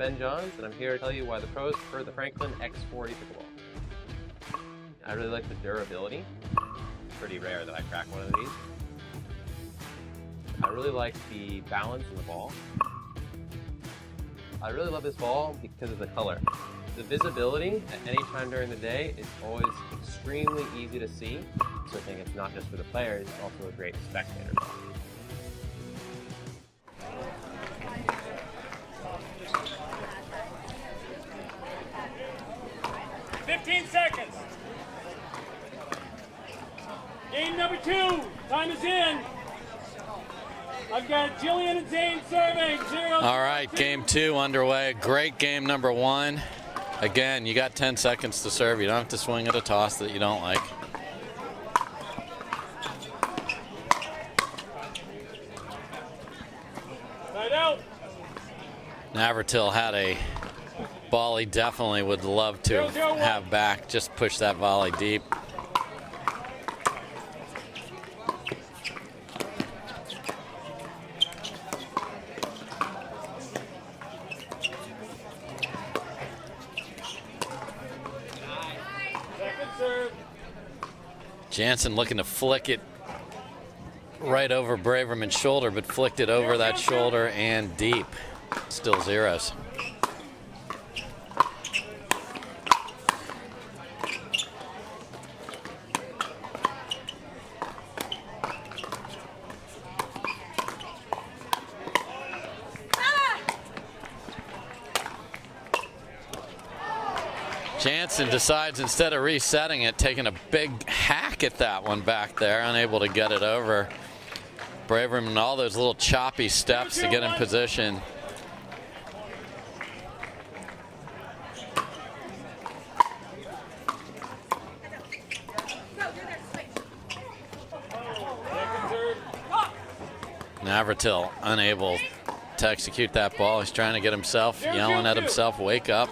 Ben Johns, and I'm here to tell you why the pros prefer the Franklin X40 Pickleball. I really like the durability. It's pretty rare that I crack one of these. I really like the balance in the ball. I really love this ball because of the color. The visibility at any time during the day is always extremely easy to see. So I think it's not just for the players, it's also a great spectator ball. Seconds. Game number 2. Time is in. I've got Jillian and Zane serving. 0. All right, game 2 underway. Great game number 1. Again, you got 10 seconds to serve. You don't have to swing at a toss that you don't like. Right out. Navratil had a ball he definitely would love to have back. Just push that volley deep. Jansen looking to flick it right over Braverman's shoulder, but flicked it over that shoulder and deep. Still zeros. Jansen decides, instead of resetting it, taking a big hack at that one back there, unable to get it over. Braverman, all those little choppy steps to get in position. Navratil unable to execute that ball. He's trying to get himself, yelling at himself, wake up.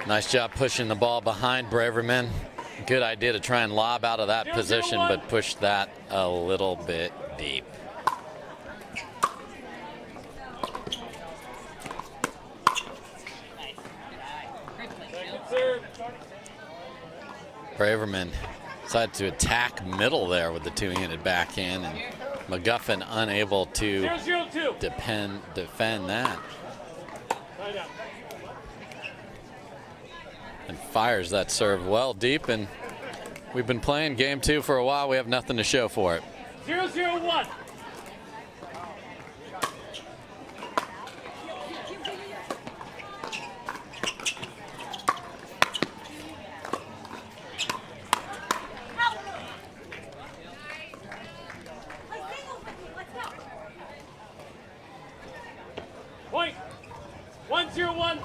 Nice job pushing the ball behind Braverman. Good idea to try and lob out of that position, but push that a little bit deep. Braverman decided to attack middle there with the two-handed backhand, and McGuffin unable to defend that. And fires that serve well deep, and we've been playing game 2 for a while. We have nothing to show for it. 0-0-1. Point. 1-0-1.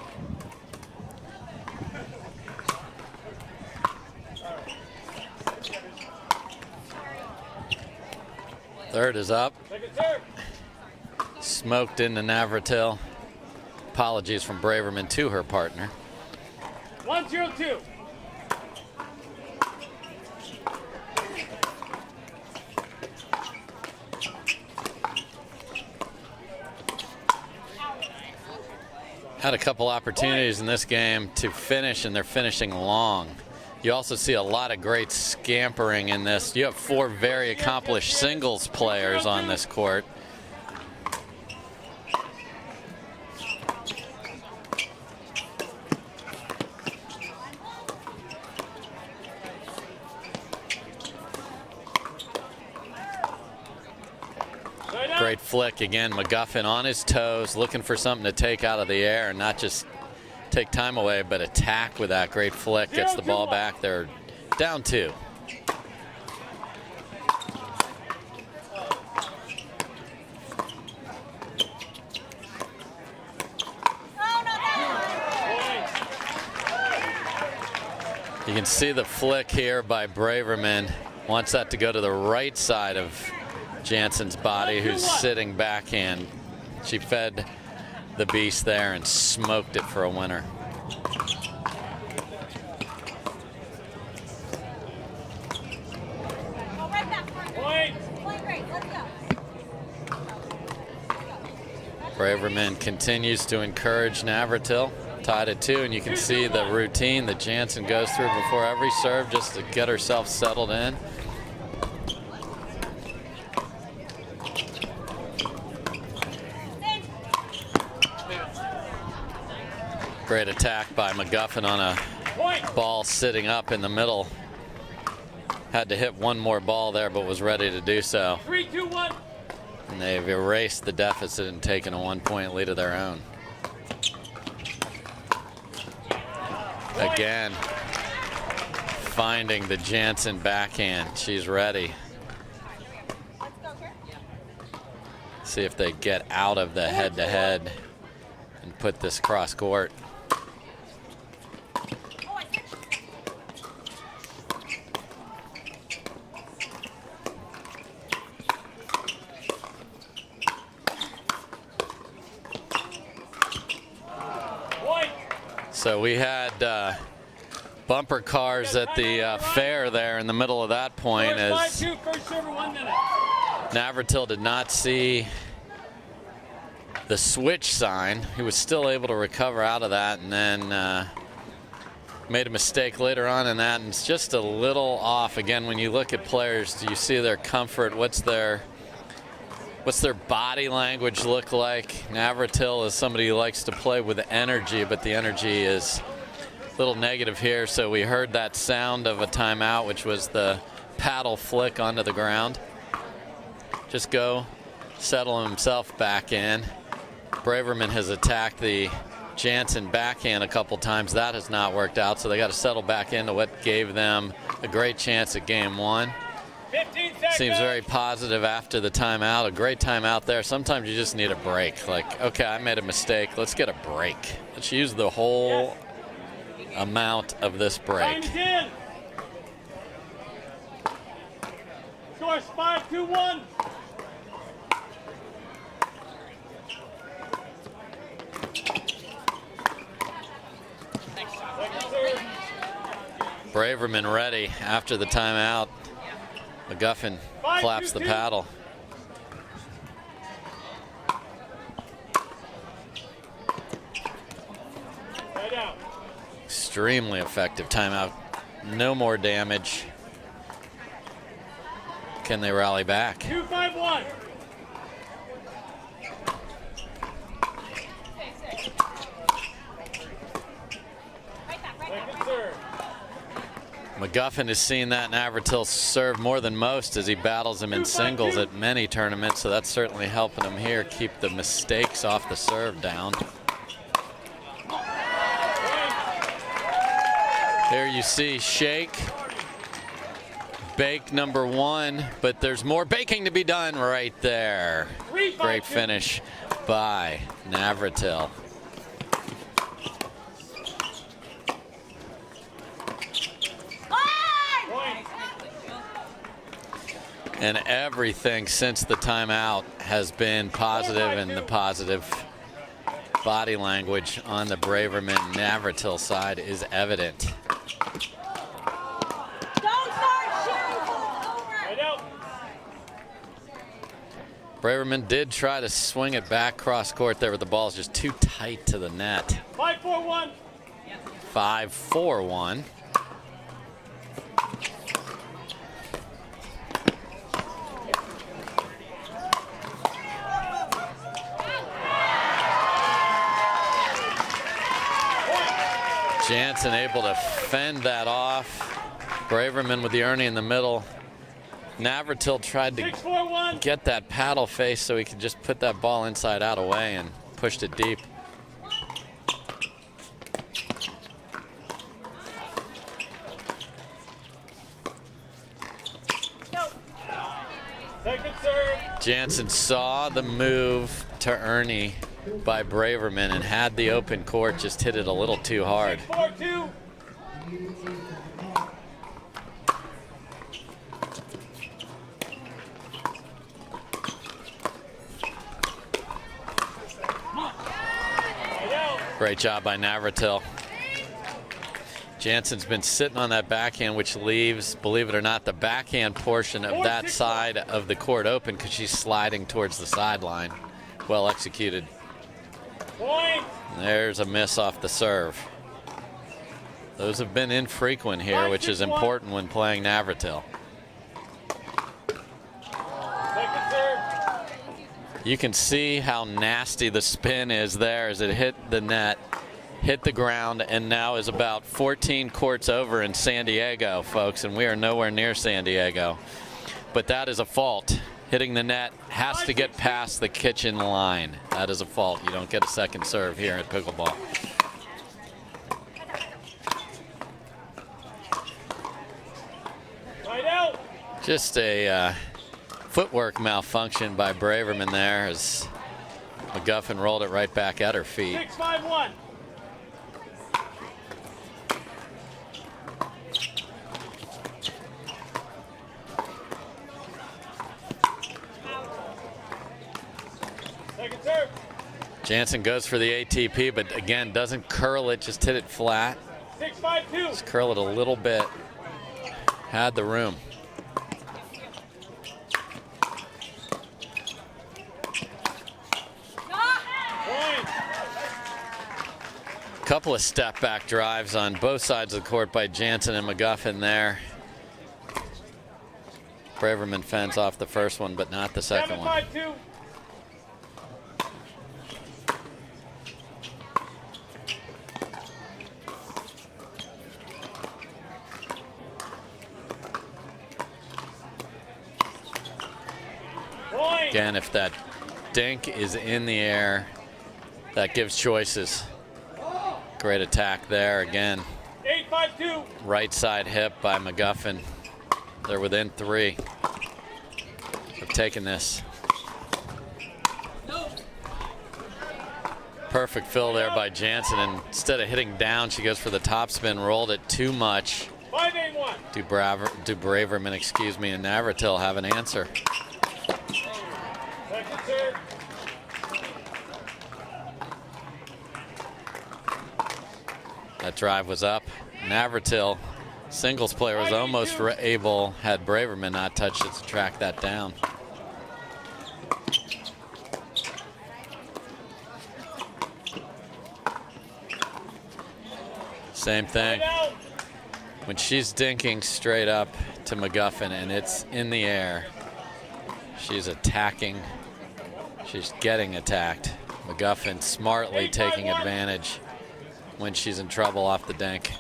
Third is up. Smoked into Navratil. Apologies from Braverman to her partner. 1-0-2. Had a couple opportunities in this game to finish, and they're finishing long. You also see a lot of great scampering in this. You have 4 very accomplished singles players on this court. Great flick again. McGuffin on his toes, looking for something to take out of the air and not just take time away, but attack with that great flick. Gets the ball back. They're down 2. You can see the flick here by Braverman. Wants that to go to the right side of Jansen's body, who's sitting backhand. She fed the beast there and smoked it for a winner. Braverman continues to encourage Navratil. Tied at 2, and you can see the routine that Jansen goes through before every serve just to get herself settled in. Great attack by McGuffin on a ball sitting up in the middle. Had to hit one more ball there, but was ready to do so. 3, 2, 1. And they've erased the deficit and taken a 1-point lead of their own. Again, finding the Jansen backhand. She's ready. See if they get out of the head-to-head and put this cross court. So we had bumper cars at the fair there in the middle of that point as Navratil did not see the switch sign. He was still able to recover out of that and then made a mistake later on in that, and it's just a little off. Again, when you look at players, do you see their comfort? What's their body language look like? Navratil is somebody who likes to play with energy, but the energy is a little negative here. So we heard that sound of a timeout, which was the paddle flick onto the ground. Just go settle himself back in. Braverman has attacked the Jansen backhand a couple times. That has not worked out, so they got to settle back into what gave them a great chance at game 1. 15 seconds. Seems very positive after the timeout. A great timeout there. Sometimes you just need a break. Like, okay, I made a mistake. Let's get a break. Let's use the whole amount of this break. Time's in. Score's 5-2-1. Braverman ready after the timeout. McGuffin claps the paddle. Extremely effective timeout. No more damage. Can they rally back? 2-5-1. Second serve. McGuffin has seen that Navratil serve more than most as he battles him in singles at many tournaments, so that's certainly helping him here keep the mistakes off the serve down. There you see shake, bake number 1, but there's more baking to be done right there. Great finish by Navratil. And everything since the timeout has been positive, and the positive body language on the Braverman Navratil side is evident. Braverman did try to swing it back cross court there, but the ball's just too tight to the net. 5-4-1. 5-4-1. Jansen able to fend that off. Braverman with the Ernie in the middle. Navratil tried to 6-4-1. get that paddle face so he could just put that ball inside out away and pushed it deep. Second serve. Jansen saw the move to Ernie by Braverman and had the open court, just hit it a little too hard. 6-4-2. Great job by Navratil. Jansen's been sitting on that backhand, which leaves, believe it or not, the backhand portion of that side of the court open because she's sliding towards the sideline. Well executed Point. There's a miss off the serve. Those have been infrequent here, which is important when playing Navratil. Second serve. You can see how nasty the spin is there as it hit the net, hit the ground, and now is about 14 courts over in San Diego, folks, and we are nowhere near San Diego. But that is a fault. Hitting the net has to get past the kitchen line. That is a fault. You don't get a second serve here at Pickleball. Right out. Just a footwork malfunction by Braverman there as McGuffin rolled it right back at her feet. 6-5-1. Second serve. Jansen goes for the ATP, but again, doesn't curl it, just hit it flat. 6-5-2. Just curl it a little bit. Had the room. Point. Couple of step back drives on both sides of the court by Jansen and McGuffin there. Braverman fends off the first one, but not the second one. 7-5-2. Point. Again, if that dink is in the air, that gives choices. Great attack there again. 8-5-2. Right side hip by McGuffin. They're within 3. They're taking this. Perfect fill there by Jansen, and instead of hitting down, she goes for the topspin, rolled it too much. 5-8-1. Braverman, excuse me, and Navratil have an answer. Second serve. That drive was up. Navratil, singles player, was almost able, had Braverman not touched it, to track that down. Same thing. When she's dinking straight up to McGuffin and it's in the air, she's attacking. She's getting attacked. McGuffin smartly taking advantage when she's in trouble off the dink.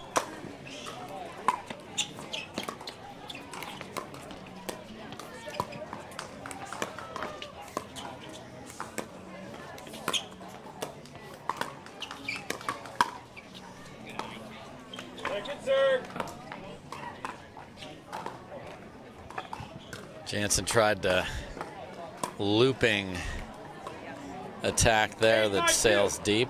Second serve. Jansen tried to looping attack there that sails deep.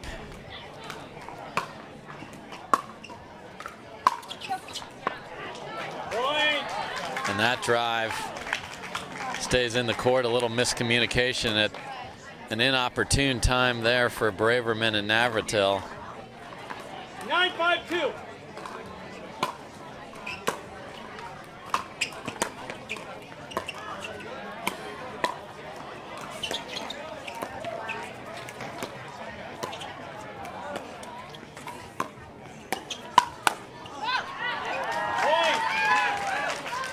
And that drive stays in the court. A little miscommunication at an inopportune time there for Braverman and Navratil. 9-5-2.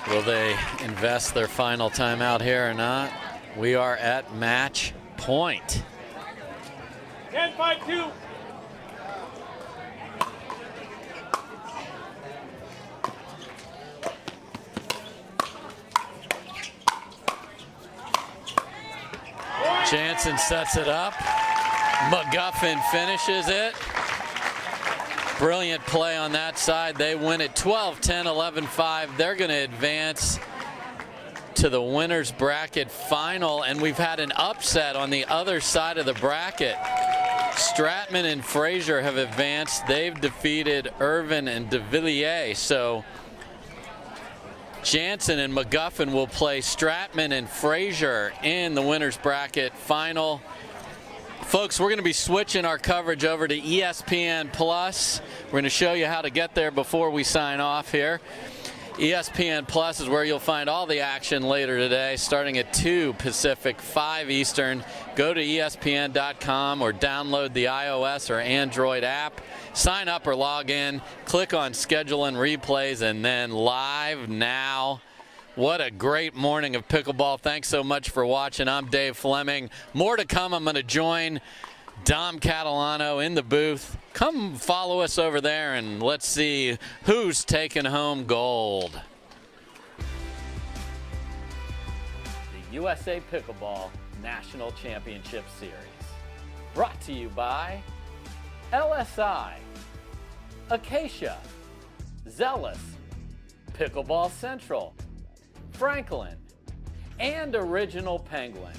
Will they invest their final timeout here or not? We are at match point. 10-5-2. Jansen sets it up. McGuffin finishes it. Brilliant play on that side. They win it 12-10, 11-5. They're going to advance to the winner's bracket final, and we've had an upset on the other side of the bracket. Stratman and Frazier have advanced. They've defeated Irvin and de Villiers. So Jansen and McGuffin will play Stratman and Frazier in the winner's bracket final. Folks, we're going to be switching our coverage over to ESPN Plus. We're going to show you how to get there before we sign off here. ESPN Plus is where you'll find all the action later today, starting at 2 Pacific, 5 Eastern. Go to ESPN.com or download the iOS or Android app. Sign up or log in. Click on Schedule and Replays, and then live now. What a great morning of pickleball. Thanks so much for watching. I'm Dave Fleming. More to come. I'm going to join Dom Catalano in the booth. Come follow us over there and let's see who's taking home gold. The USA Pickleball National Championship Series. Brought to you by LSI, Acacia, Zealous, Pickleball Central, Franklin, and Original Penguin.